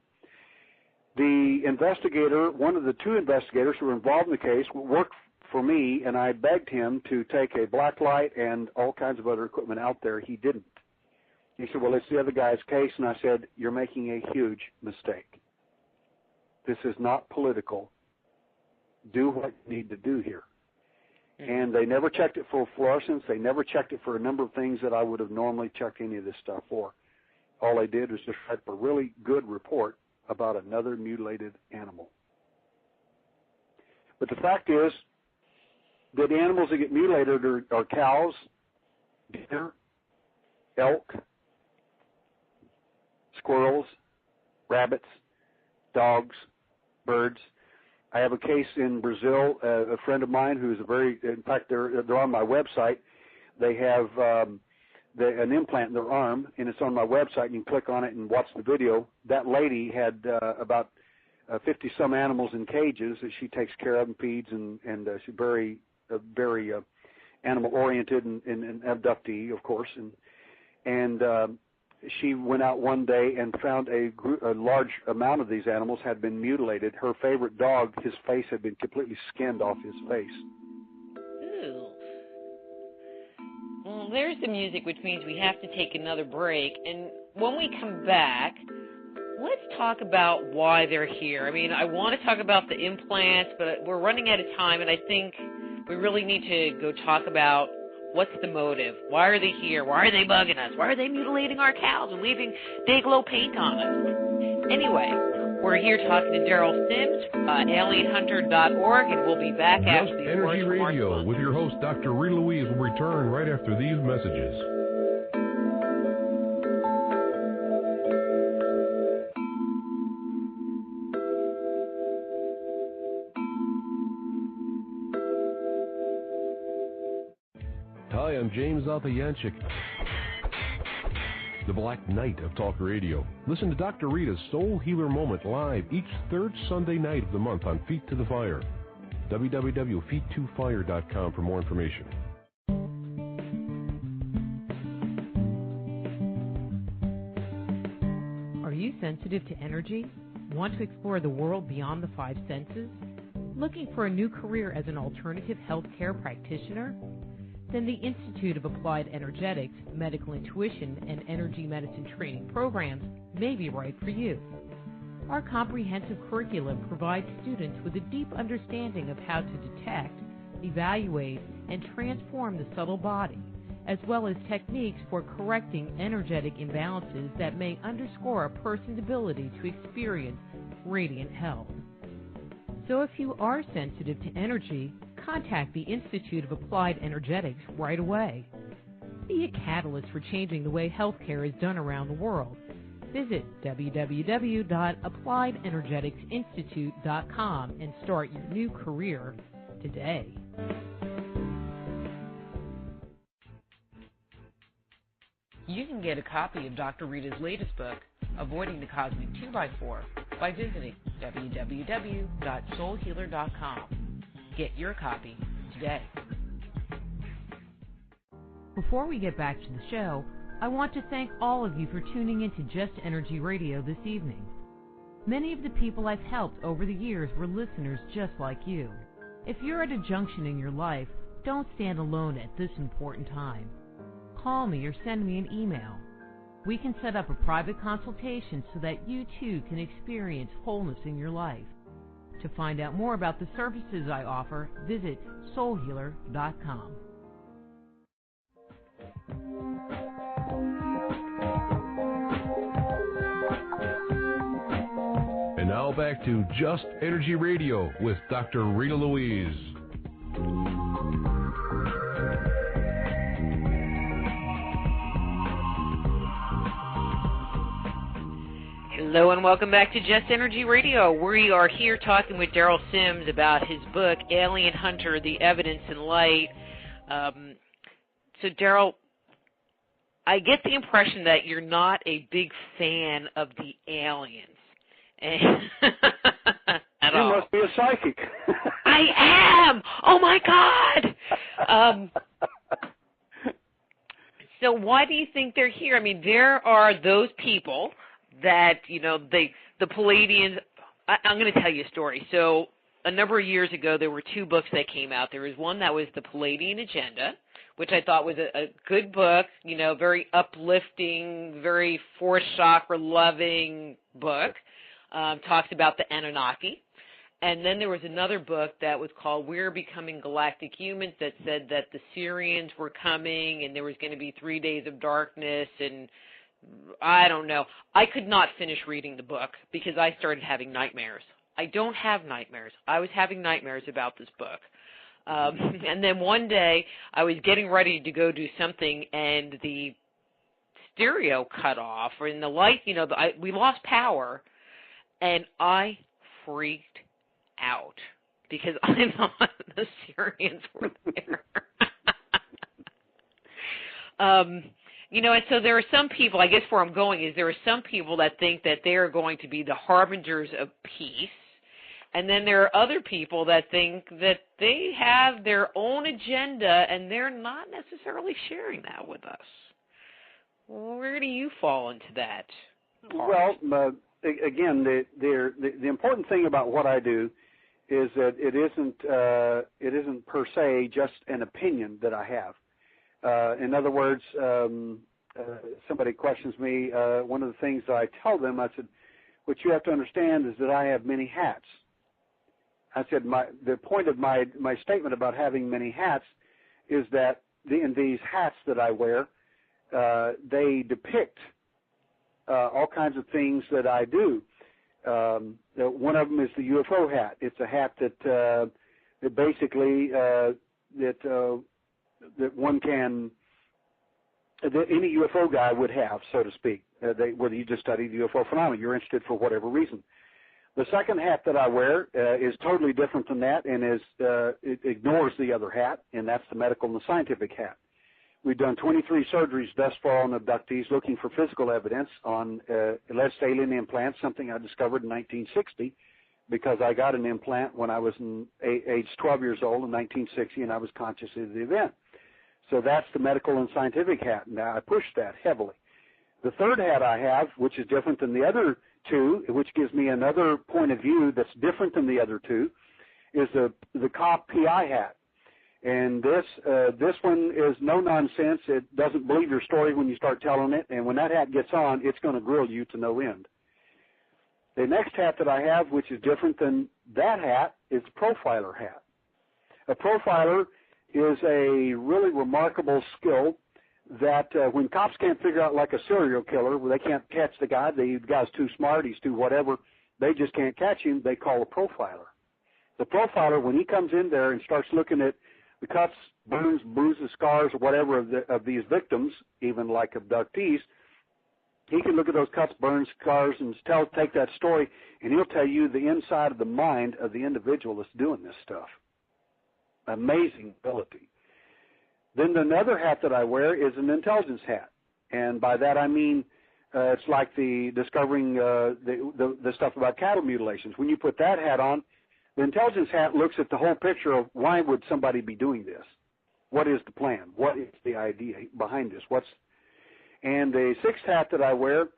The investigator, one of the two investigators who were involved in the case, worked for me, and I begged him to take a black light and all kinds of other equipment out there. He didn't. He said, well, it's the other guy's case, and I said, you're making a huge mistake. This is not political. Do what you need to do here. And they never checked it for fluorescence. They never checked it for a number of things that I would have normally checked any of this stuff for. All they did was just write a really good report about another mutilated animal. But the fact is that the animals that get mutilated are cows, deer, elk, squirrels, rabbits, dogs, birds. I have a case in Brazil, a friend of mine who's in fact, they're on my website. They have an implant in their arm, and it's on my website. You can click on it and watch the video. That lady had about 50-some animals in cages that she takes care of and feeds, and she's very animal-oriented and abductee, of course. And she went out one day and found a large amount of these animals had been mutilated. Her favorite dog, his face had been completely skinned off his face. Ooh. Well, there's the music, which means we have to take another break. And when we come back, let's talk about why they're here. I mean, I want to talk about the implants, but we're running out of time, and I think we really need to go talk about what's the motive. Why are they here? Why are they bugging us? Why are they mutilating our cows and leaving day-glow paint on us? Anyway, we're here talking to Daryl Sims, alienhunter.org, and we'll be back after these words from our Radio sponsor. with your host, Dr. Rita Louise, will return right after these messages. Hi, I'm James Alpayanchik, the Black Knight of Talk Radio. Listen to Dr. Rita's Soul Healer Moment live each third Sunday night of the month on Feet to the Fire. www.feet2fire.com for more information. Are you sensitive to energy? Want to explore the world beyond the five senses? Looking for a new career as an alternative healthcare practitioner? Then the Institute of Applied Energetics, Medical Intuition, and Energy Medicine training programs may be right for you. Our comprehensive curriculum provides students with a deep understanding of how to detect, evaluate, and transform the subtle body, as well as techniques for correcting energetic imbalances that may underscore a person's ability to experience radiant health. So if you are sensitive to energy, contact the Institute of Applied Energetics right away. Be a catalyst for changing the way healthcare is done around the world. Visit www.appliedenergeticsinstitute.com and start your new career today. You can get a copy of Dr. Rita's latest book, Avoiding the Cosmic 2x4, by visiting www.soulhealer.com. Get your copy today. Before we get back to the show, I want to thank all of you for tuning in to Just Energy Radio this evening. Many of the people I've helped over the years were listeners just like you. If you're at a junction in your life, don't stand alone at this important time. Call me or send me an email. We can set up a private consultation so that you too can experience wholeness in your life. To find out more about the services I offer, visit soulhealer.com. And now back to Just Energy Radio with Dr. Rita Louise. Hello and welcome back to Just Energy Radio. We are here talking with Daryl Sims about his book, Alien Hunter, The Evidence in Light. So, Daryl, I get the impression that you're not a big fan of the aliens. At you all. Must be a psychic. I am! Oh, my God! So why do you think they're here? I mean, there are those people that, you know, the Palladians. I'm going to tell you a story. So a number of years ago, there were two books that came out. There was one that was The Palladian Agenda, which I thought was a good book, you know, very uplifting, very force chakra loving book. Talks about the Anunnaki. And then there was another book that was called We're Becoming Galactic Humans that said that the Syrians were coming and there was going to be 3 days of darkness, and I don't know. I could not finish reading the book because I started having nightmares. I don't have nightmares. I was having nightmares about this book. And then one day I was getting ready to go do something and the stereo cut off, or in the light, you know, we lost power, and I freaked out because I thought the Syrians were there. You know, and so there are some people, I guess where I'm going is there are some people that think that they are going to be the harbingers of peace, and then there are other people that think that they have their own agenda and they're not necessarily sharing that with us. Where do you fall into that part? Well, again, the important thing about what I do is that it isn't per se just an opinion that I have. In other words, somebody questions me. One of the things that I tell them, I said, what you have to understand is that I have many hats. I said the point of my statement about having many hats is that in these hats that I wear, they depict all kinds of things that I do. One of them is the UFO hat. It's a hat that basically that one can, that any UFO guy would have, so to speak, whether you just study the UFO phenomenon, you're interested for whatever reason. The second hat that I wear is totally different than that, and it ignores the other hat, and that's the medical and the scientific hat. We've done 23 surgeries thus far on abductees looking for physical evidence on alleged alien implants, something I discovered in 1960 because I got an implant when I was age 12 years old in 1960, and I was conscious of the event. So that's the medical and scientific hat. Now, I push that heavily. The third hat I have, which is different than the other two, which gives me another point of view that's different than the other two, is the cop PI hat. And this one is no nonsense. It doesn't believe your story when you start telling it, and when that hat gets on, it's going to grill you to no end. The next hat that I have, which is different than that hat, is a profiler hat. A profiler is a really remarkable skill that when cops can't figure out, like a serial killer, where they can't catch the guy's too smart, he's too whatever, they just can't catch him, they call a profiler. The profiler, when he comes in there and starts looking at the cuts, burns, bruises, scars, or whatever of these victims, even like abductees, he can look at those cuts, burns, scars, and take that story, and he'll tell you the inside of the mind of the individual that's doing this stuff. Amazing ability. Then another hat that I wear is an intelligence hat, and by that I mean it's like the discovering the stuff about cattle mutilations. When you put that hat on, the intelligence hat looks at the whole picture of why would somebody be doing this? What is the plan? What is the idea behind this? And the sixth hat that I wear,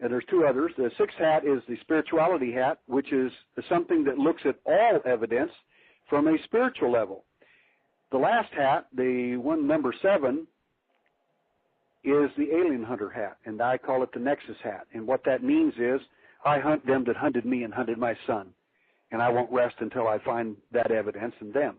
and there's two others, the sixth hat is the spirituality hat, which is something that looks at all evidence from a spiritual level. The last hat, the one number 7, is the alien hunter hat, and I call it the nexus hat. And what that means is I hunt them that hunted me and hunted my son, and I won't rest until I find that evidence in them.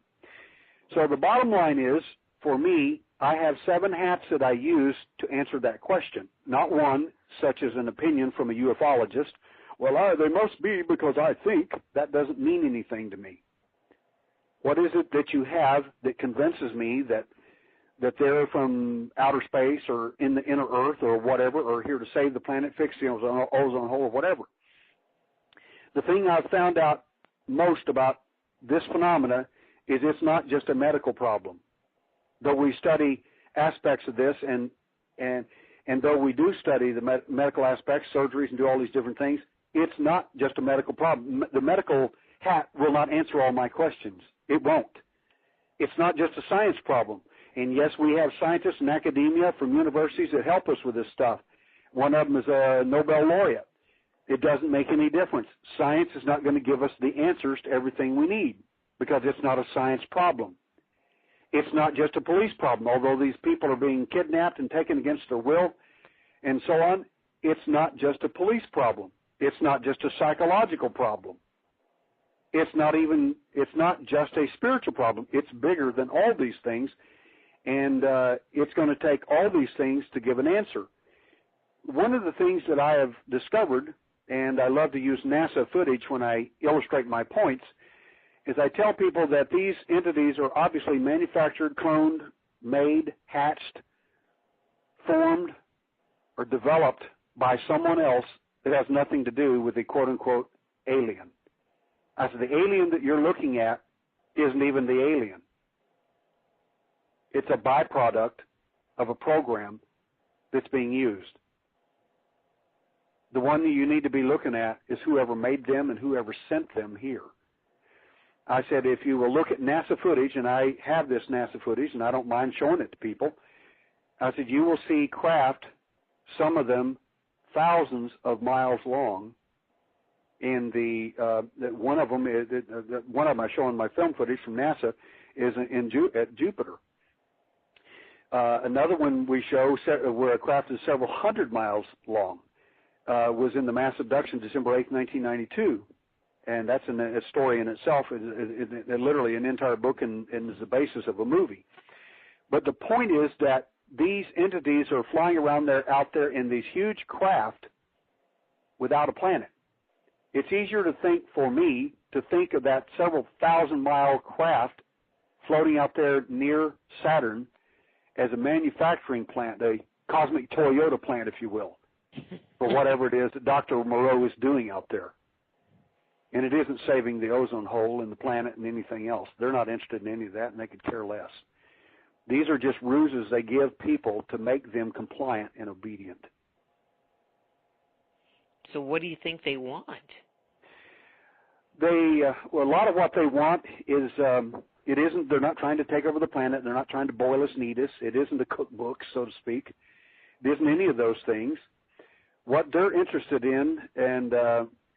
So the bottom line is, for me, I have 7 hats that I use to answer that question, not one, such as an opinion from a ufologist. Well, they must be because I think. That doesn't mean anything to me. What is it that you have that convinces me that they're from outer space or in the inner Earth or whatever, or here to save the planet, fix the ozone hole, or whatever? The thing I've found out most about this phenomena is it's not just a medical problem. Though we study aspects of this, and though we do study the medical aspects, surgeries, and do all these different things, it's not just a medical problem. The medical hat will not answer all my questions. It won't. It's not just a science problem. And yes, we have scientists in academia from universities that help us with this stuff. One of them is a Nobel laureate. It doesn't make any difference. Science is not going to give us the answers to everything we need because it's not a science problem. It's not just a police problem. Although these people are being kidnapped and taken against their will and so on, it's not just a police problem. It's not just a psychological problem. It's not just a spiritual problem. It's bigger than all these things, and it's going to take all these things to give an answer. One of the things that I have discovered, and I love to use NASA footage when I illustrate my points, is I tell people that these entities are obviously manufactured, cloned, made, hatched, formed, or developed by someone else that has nothing to do with the quote-unquote alien. I said, the alien that you're looking at isn't even the alien. It's a byproduct of a program that's being used. The one that you need to be looking at is whoever made them and whoever sent them here. I said, if you will look at NASA footage, and I have this NASA footage, and I don't mind showing it to people, I said, you will see craft, some of them thousands of miles long, in one of them I show in my film footage from NASA is at Jupiter. Another one we show where a craft is several hundred miles long was in the mass abduction December 8, 1992. And that's a story in itself, literally an entire book and is the basis of a movie. But the point is that these entities are flying around out there in these huge craft without a planet. It's easier to think, for me, to think of that several thousand-mile craft floating out there near Saturn as a manufacturing plant, a cosmic Toyota plant, if you will, for whatever it is that Dr. Moreau is doing out there. And it isn't saving the ozone hole and the planet and anything else. They're not interested in any of that, and they could care less. These are just ruses they give people to make them compliant and obedient. So what do you think they want? Well, a lot of what they want is it isn't. They're not trying to take over the planet. They're not trying to boil us and eat us. It isn't a cookbook, so to speak. It isn't any of those things. What they're interested in, and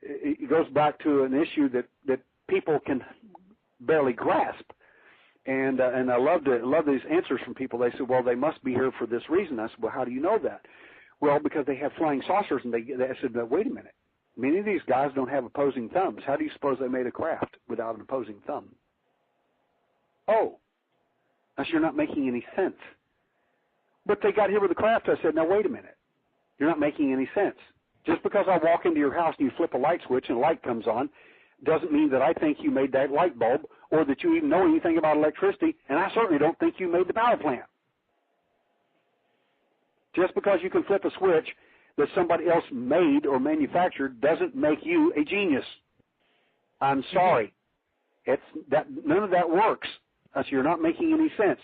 it goes back to an issue that people can barely grasp. And I love these answers from people. They say, well, they must be here for this reason. I said, well, how do you know that? Well, because they have flying saucers, and I said, no, wait a minute. Many of these guys don't have opposing thumbs. How do you suppose they made a craft without an opposing thumb? Oh, I said, you're not making any sense. But they got here with a craft. I said, now, wait a minute. You're not making any sense. Just because I walk into your house and you flip a light switch and a light comes on doesn't mean that I think you made that light bulb or that you even know anything about electricity, and I certainly don't think you made the power plant. Just because you can flip a switch that somebody else made or manufactured doesn't make you a genius. I'm sorry. None of that works. So you're not making any sense.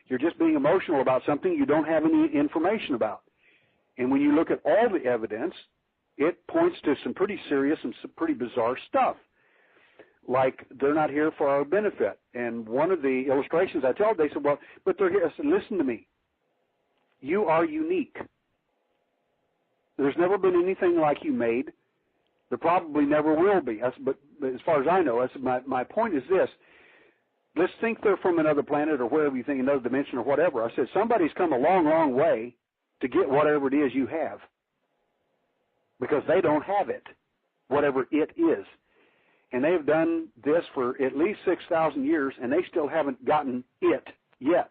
You're just being emotional about something you don't have any information about. And when you look at all the evidence, it points to some pretty serious and some pretty bizarre stuff. Like they're not here for our benefit. And one of the illustrations I told, they said, well, but they're here. I said, listen to me. You are unique. There's never been anything like you made. There probably never will be. But as far as I know, my point is this. Let's think they're from another planet or wherever you think, another dimension or whatever. I said, somebody's come a long, long way to get whatever it is you have. Because they don't have it, whatever it is. And they've done this for at least 6,000 years, and they still haven't gotten it yet.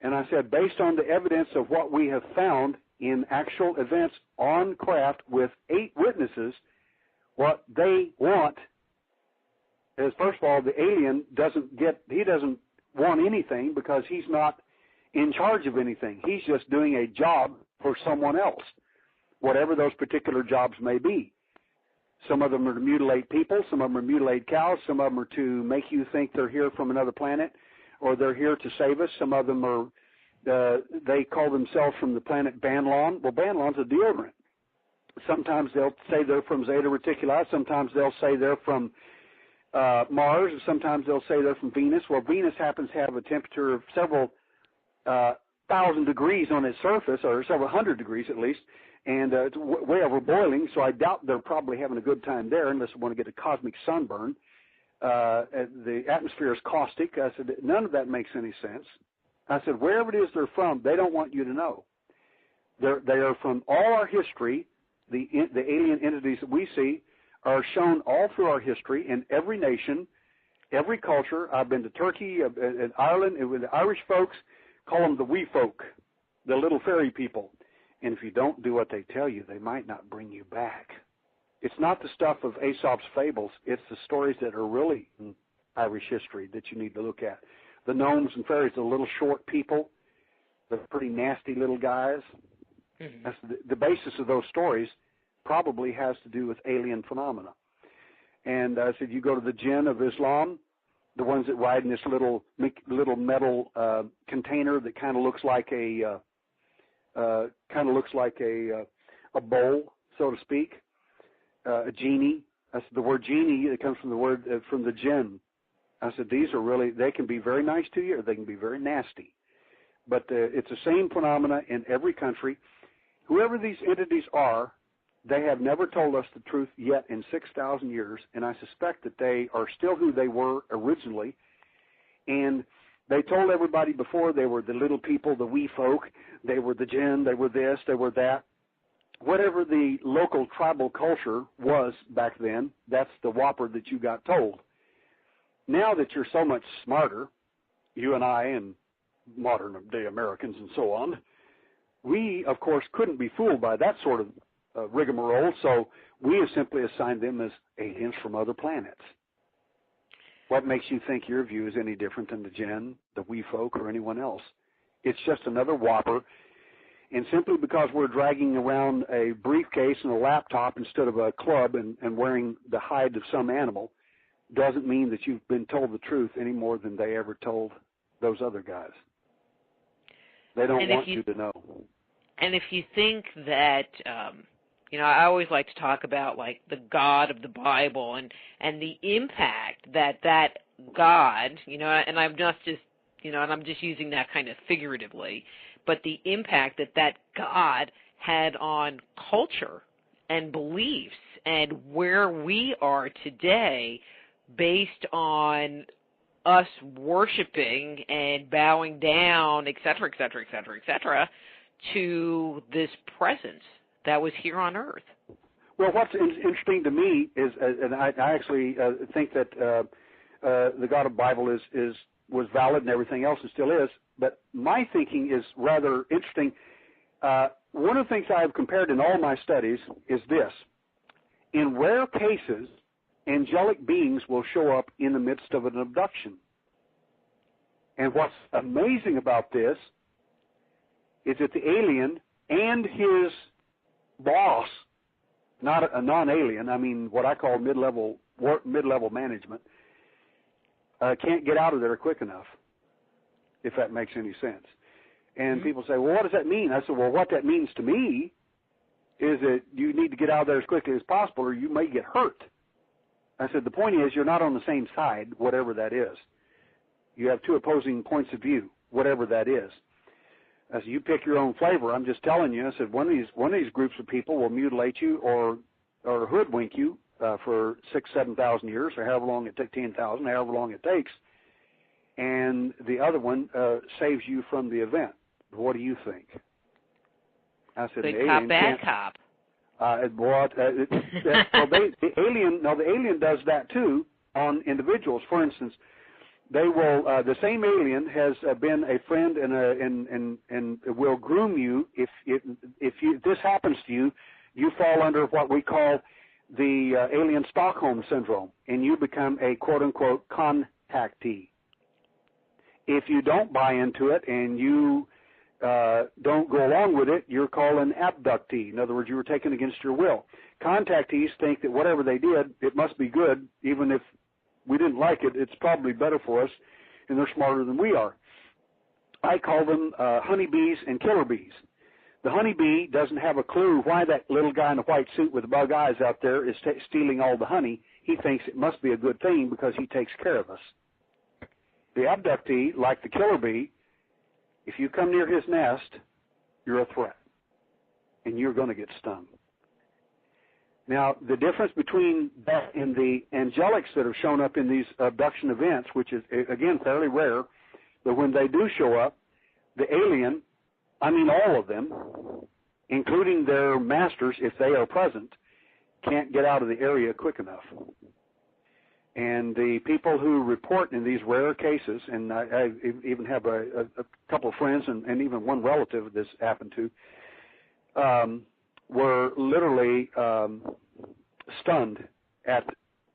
And I said, based on the evidence of what we have found in actual events on craft with 8 witnesses, what they want is, first of all, the alien doesn't want anything because he's not in charge of anything. He's just doing a job for someone else, whatever those particular jobs may be. Some of them are to mutilate people, some of them are to mutilate cows, some of them are to make you think they're here from another planet or they're here to save us. Some of them are, they call themselves from the planet Banlon. Well, Banlon's a deodorant. Sometimes they'll say they're from Zeta Reticuli, sometimes they'll say they're from Mars, and sometimes they'll say they're from Venus. Well, Venus happens to have a temperature of several thousand degrees on its surface, or several hundred degrees at least, and it's way over boiling, so I doubt they're probably having a good time there unless they want to get a cosmic sunburn. The atmosphere is caustic. I said, none of that makes any sense. I said, wherever it is they're from, they don't want you to know. They are from all our history. The alien entities that we see are shown all through our history in every nation, every culture. I've been to Turkey, and Ireland, and with the Irish folks, call them the wee folk, the little fairy people. And if you don't do what they tell you, they might not bring you back. It's not the stuff of Aesop's fables. It's the stories that are really in Irish history that you need to look at. The gnomes and fairies, the little short people, the pretty nasty little guys. Mm-hmm. That's the basis of those stories probably has to do with alien phenomena. And I said, you go to the jinn of Islam, the ones that ride in this little metal container that kind of looks like a bowl, so to speak, a genie. I said, the word genie, it comes from the word from the jinn. I said, these are really, they can be very nice to you or they can be very nasty. But it's the same phenomena in every country. Whoever these entities are, they have never told us the truth yet in 6,000 years, and I suspect that they are still who they were originally. And they told everybody before they were the little people, the wee folk, they were the jinn, they were this, they were that. Whatever the local tribal culture was back then, that's the whopper that you got told. Now that you're so much smarter, you and I and modern-day Americans and so on, we, of course, couldn't be fooled by that sort of rigmarole, so we have simply assigned them as aliens from other planets. What makes you think your view is any different than the jinn, the wee folk, or anyone else? It's just another whopper, and simply because we're dragging around a briefcase and a laptop instead of a club and wearing the hide of some animal doesn't mean that you've been told the truth any more than they ever told those other guys. They don't want you to know. And if you think that You know, I always like to talk about like the God of the Bible and the impact that God, you know, and I'm just using that kind of figuratively, but the impact that God had on culture and beliefs and where we are today based on us worshiping and bowing down, et cetera, et cetera, et cetera, et cetera, to this presence that was here on earth. Well, what's interesting to me is, and I actually think that the God of the Bible was valid and everything else, and still is, but my thinking is rather interesting. One of the things I have compared in all my studies is this. In rare cases, angelic beings will show up in the midst of an abduction. And what's amazing about this is that the alien and his boss, not a non-alien, I mean what I call mid-level management, can't get out of there quick enough, if that makes any sense. And people say, well, what does that mean? I said, well, what that means to me is that you need to get out of there as quickly as possible or you may get hurt. I said, the point is you're not on the same side, whatever that is. You have two opposing points of view, whatever that is. I said, you pick your own flavor. I'm just telling you. I said, one of these groups of people will mutilate you or hoodwink you for 6,000, 7,000 years, or however long it takes, 10,000, however long it takes, and the other one saves you from the event. What do you think? I said, good cop, bad cop. The alien does that too on individuals. For instance, they will. The same alien has been a friend and will groom you. If this happens to you, you fall under what we call the alien Stockholm syndrome, and you become a quote unquote contactee. If you don't buy into it and you don't go along with it, you're called an abductee. In other words, you were taken against your will. Contactees think that whatever they did, it must be good, even if we didn't like it, it's probably better for us, and they're smarter than we are. I call them honeybees and killer bees. The honeybee doesn't have a clue why that little guy in the white suit with the bug eyes out there is stealing all the honey. He thinks it must be a good thing because he takes care of us. The abductee, like the killer bee, if you come near his nest, you're a threat, and you're going to get stung. Now, the difference between that and the angelics that have shown up in these abduction events, which is, again, fairly rare, but when they do show up, the alien, I mean all of them, including their masters, if they are present, can't get out of the area quick enough. And the people who report in these rare cases, and I even have a couple of friends and even one relative this happened to, were literally stunned at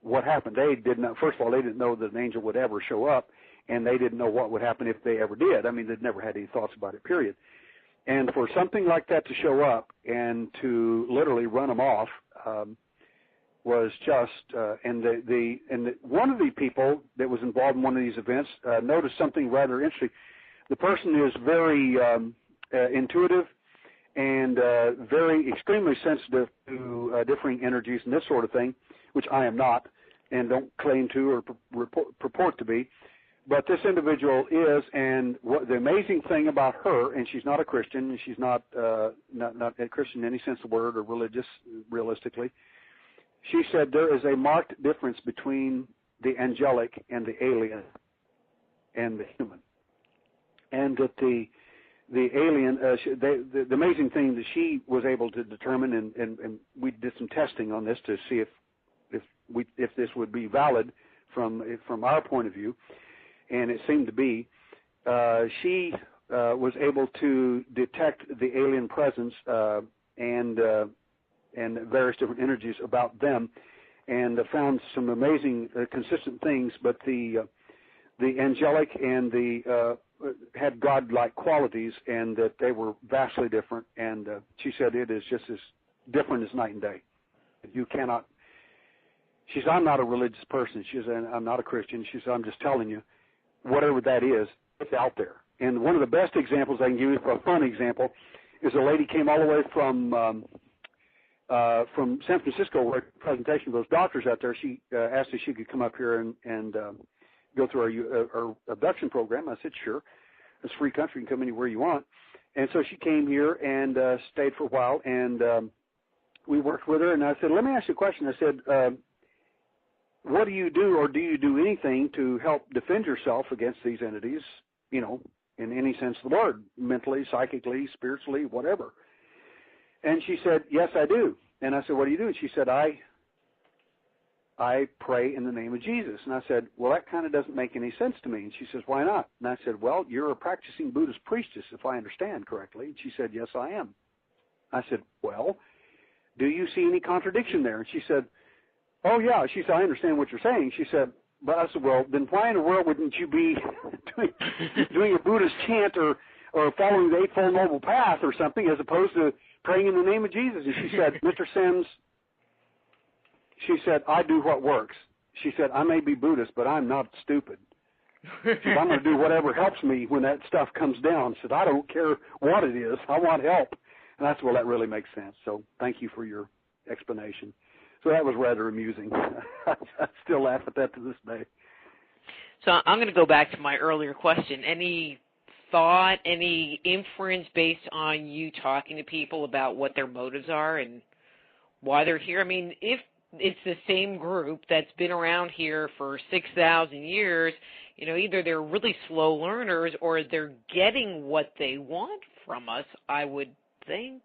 what happened. They did not, first of all, they didn't know that an angel would ever show up, and they didn't know what would happen if they ever did. I mean, they'd never had any thoughts about it, period. And for something like that to show up and to literally run them off was just, and one of the people that was involved in one of these events noticed something rather interesting. The person is very intuitive and very extremely sensitive to differing energies and this sort of thing, which I am not and don't claim to or purport to be. But this individual is, and what the amazing thing about her, and she's not a Christian, and she's not a Christian in any sense of the word or religious, realistically. She said there is a marked difference between the angelic and the alien and the human, and that the alien, the amazing thing that she was able to determine, and we did some testing on this to see if this would be valid from our point of view, and it seemed to be. She was able to detect the alien presence and various different energies about them, and found some amazing consistent things. But the angelic and the had God-like qualities, and that they were vastly different. And she said it is just as different as night and day. You cannot. She said, I'm not a religious person. She said, I'm not a Christian. She said, I'm just telling you, whatever that is, it's out there. And one of the best examples I can give you, a fun example, is a lady came all the way from from San Francisco, where a presentation of those doctors out there. She asked if she could come up here and go through our abduction program. I said, sure. It's a free country. You can come anywhere you want. And so she came here and stayed for a while, and we worked with her. And I said, let me ask you a question. I said, what do you do, or do you do anything to help defend yourself against these entities, you know, in any sense of the word, mentally, psychically, spiritually, whatever? And she said, yes, I do. And I said, what do you do? And she said, I pray in the name of Jesus. And I said, well, that kind of doesn't make any sense to me. And she says, why not? And I said, well, you're a practicing Buddhist priestess, if I understand correctly. And she said, yes, I am. I said, well, do you see any contradiction there? And she said, oh, yeah. She said, I understand what you're saying. She said, but I said, well, then why in the world wouldn't you be doing a Buddhist chant or following the Eightfold Noble Path or something, as opposed to praying in the name of Jesus? And she said, Mr. Sims, she said, I do what works. She said, I may be Buddhist, but I'm not stupid. She said, I'm going to do whatever helps me when that stuff comes down. She said, I don't care what it is. I want help. And I said, well, that really makes sense. So thank you for your explanation. So that was rather amusing. I still laugh at that to this day. So I'm going to go back to my earlier question. Any thought, any inference based on you talking to people about what their motives are and why they're here? I mean, if it's the same group that's been around here for 6,000 years, you know, either they're really slow learners or they're getting what they want from us, I would think.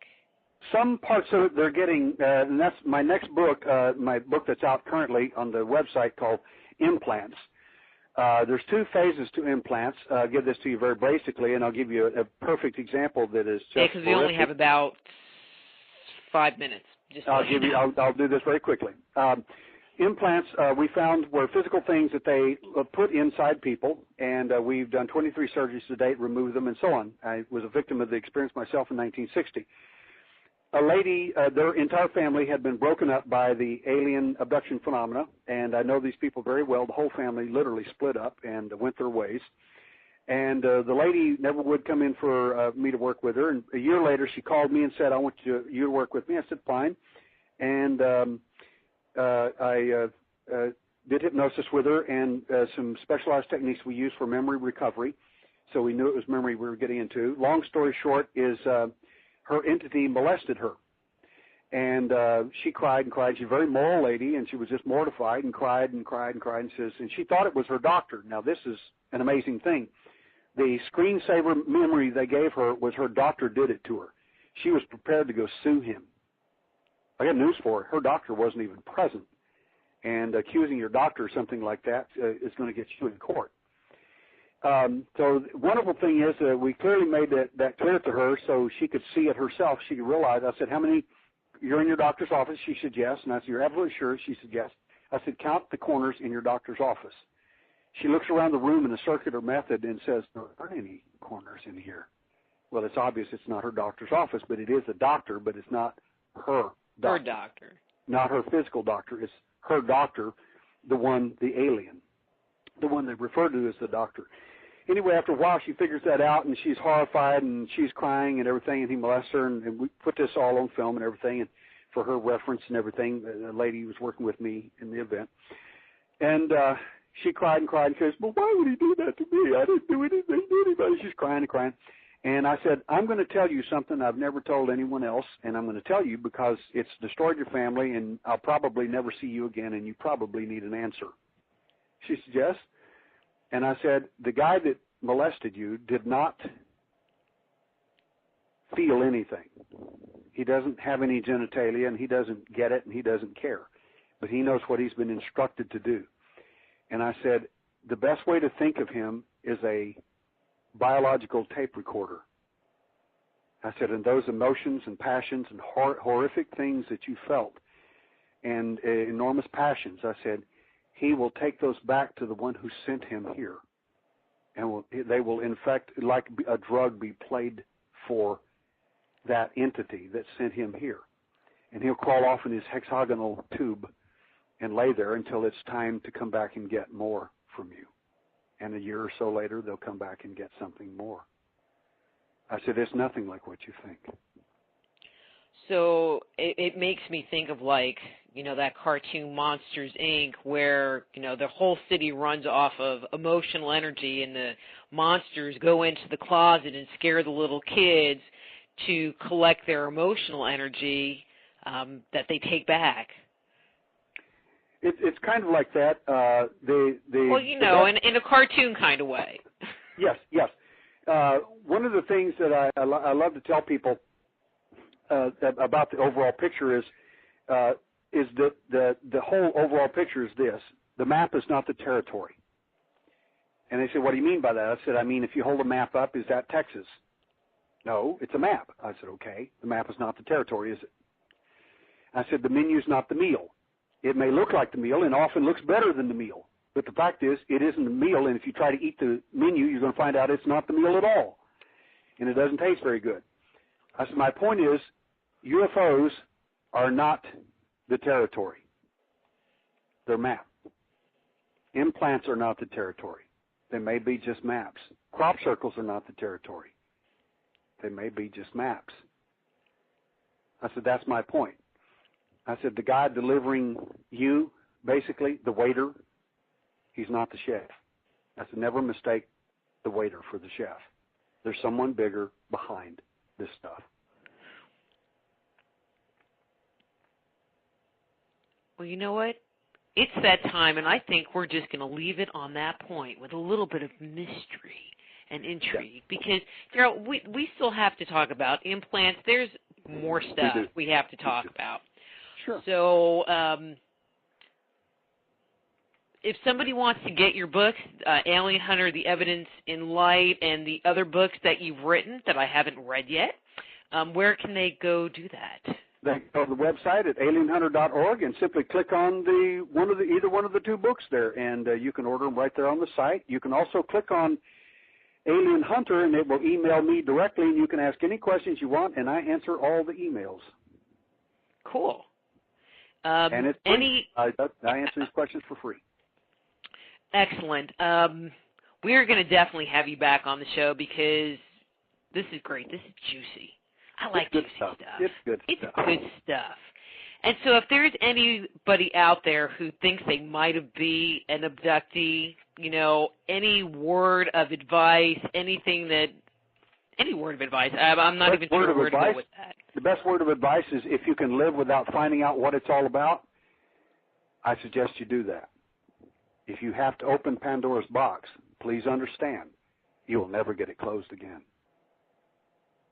Some parts of it they're getting, and that's my next book, my book that's out currently on the website called Implants. There's two phases to implants. I'll give this to you very basically, and I'll give you a perfect example that is just because we only have about 5 minutes. I'll do this very quickly. Implants, we found, were physical things that they put inside people, and we've done 23 surgeries to date, removed them, and so on. I was a victim of the experience myself in 1960. A lady, their entire family had been broken up by the alien abduction phenomena, and I know these people very well. The whole family literally split up and went their ways. And the lady never would come in for me to work with her. And a year later, she called me and said, I want you to work with me. I said, fine. And I did hypnosis with her and some specialized techniques we use for memory recovery. So we knew it was memory we were getting into. Long story short is her entity molested her. And she cried and cried. She's a very moral lady, and she was just mortified and cried and cried and cried. And she thought it was her doctor. Now, this is an amazing thing. The screensaver memory they gave her was her doctor did it to her. She was prepared to go sue him. I got news for her. Her doctor wasn't even present. And accusing your doctor of something like that is going to get you in court. So the wonderful thing is we clearly made that clear to her so she could see it herself. She could realize. I said, how many, you're in your doctor's office? She said, yes. And I said, you're absolutely sure? She said, yes. I said, count the corners in your doctor's office. She looks around the room in a circular method and says, there aren't any corners in here. Well, it's obvious it's not her doctor's office, but it is a doctor, but it's not her doctor. Her doctor. Not her physical doctor. It's her doctor, the one, the alien, the one they refer to as the doctor. Anyway, after a while, she figures that out, and she's horrified, and she's crying and everything, and he molests her, and we put this all on film and everything, and for her reference and everything. The lady was working with me in the event. And she cried and cried and says, well, why would he do that to me? I didn't do anything to anybody. She's crying and crying. And I said, I'm going to tell you something I've never told anyone else, and I'm going to tell you because it's destroyed your family, and I'll probably never see you again, and you probably need an answer. She said, yes. And I said, the guy that molested you did not feel anything. He doesn't have any genitalia, and he doesn't get it, and he doesn't care. But he knows what he's been instructed to do. And I said, the best way to think of him is a biological tape recorder. I said, and those emotions and passions and horrific things that you felt and enormous passions, I said, he will take those back to the one who sent him here. And they will, in fact, like a drug, be played for that entity that sent him here. And he'll crawl off in his hexagonal tube and lay there until it's time to come back and get more from you. And a year or so later, they'll come back and get something more. I said, it's nothing like what you think. So it makes me think of, like, you know, that cartoon Monsters, Inc., where, you know, the whole city runs off of emotional energy, and the monsters go into the closet and scare the little kids to collect their emotional energy that they take back. It's kind of like that. Well, you know, in a cartoon kind of way. Yes. One of the things that I love to tell people about the overall picture is that the whole overall picture is this: the map is not the territory. And they said, "What do you mean by that?" I said, "I mean, if you hold a map up, is that Texas?" "No, it's a map." I said, "Okay, the map is not the territory, is it?" I said, "The menu is not the meal. It may look like the meal and often looks better than the meal, but the fact is it isn't the meal, and if you try to eat the menu, you're going to find out it's not the meal at all, and it doesn't taste very good." I said, "My point is UFOs are not the territory. They're map. Implants are not the territory. They may be just maps. Crop circles are not the territory. They may be just maps." I said, "That's my point." I said, "The guy delivering you, basically, the waiter, he's not the chef." I said, "Never mistake the waiter for the chef. There's someone bigger behind this stuff." Well, you know what? It's that time, and I think we're just going to leave it on that point with a little bit of mystery and intrigue, because, Daryl, we still have to talk about implants. There's more stuff we have to talk about. Sure. So if somebody wants to get your books, Alien Hunter, The Evidence in Light, and the other books that you've written that I haven't read yet, where can they go do that? They go to the website at alienhunter.org and simply click on either one of the two books there, and you can order them right there on the site. You can also click on Alien Hunter, and it will email me directly, and you can ask any questions you want, and I answer all the emails. Cool. And it's free. I answer these questions for free. Excellent. We are going to definitely have you back on the show, because this is great. This is juicy. I like juicy stuff. It's good stuff. It's good stuff. And so if there's anybody out there who thinks they might be an abductee, you know, any word of advice, any word of advice, I'm not even sure where to go with that. The best word of advice is, if you can live without finding out what it's all about, I suggest you do that. If you have to open Pandora's box, please understand, you will never get it closed again.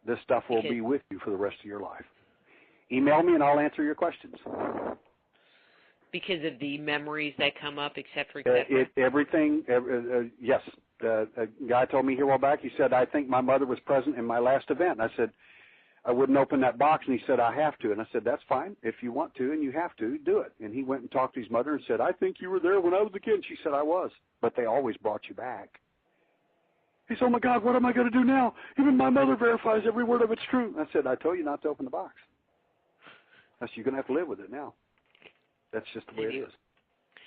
This stuff will be with you for the rest of your life. Email me and I'll answer your questions. Because of the memories that come up, et cetera, et cetera? Yes. A guy told me here a while back, he said, "I think my mother was present in my last event." I said, "I wouldn't open that box." And he said, "I have to." And I said, "That's fine. If you want to and you have to, do it." And he went and talked to his mother and said, "I think you were there when I was a kid." And she said, "I was. But they always brought you back." He said, "Oh, my God, what am I going to do now? Even my mother verifies every word of it's true." I said, "I told you not to open the box." I said, "You're going to have to live with it now. That's just the way it is.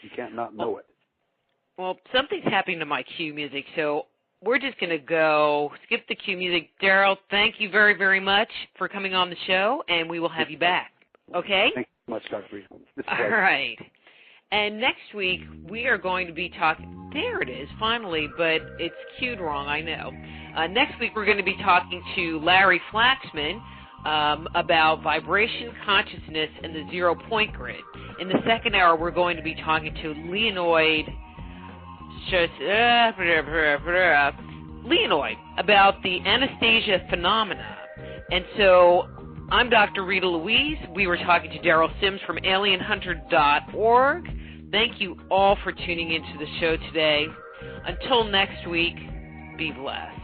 You can't not know it." Well, something's happening to my cue music, so we're just going to go skip the cue music. Daryl, thank you very, very much for coming on the show, and we will have you back. Okay? Thank you so much, Dr. Rita. All right. And next week, we are going to be talking, there it is, finally, but it's cued wrong, I know. Next week, we're going to be talking to Larry Flaxman about vibration, consciousness, and the zero-point grid. In the second hour, we're going to be talking to Leonid about the Anastasia phenomena. And so I'm Dr. Rita Louise. We were talking to Daryl Sims from alienhunter.org. Thank you all for tuning into the show today. Until next week, be blessed.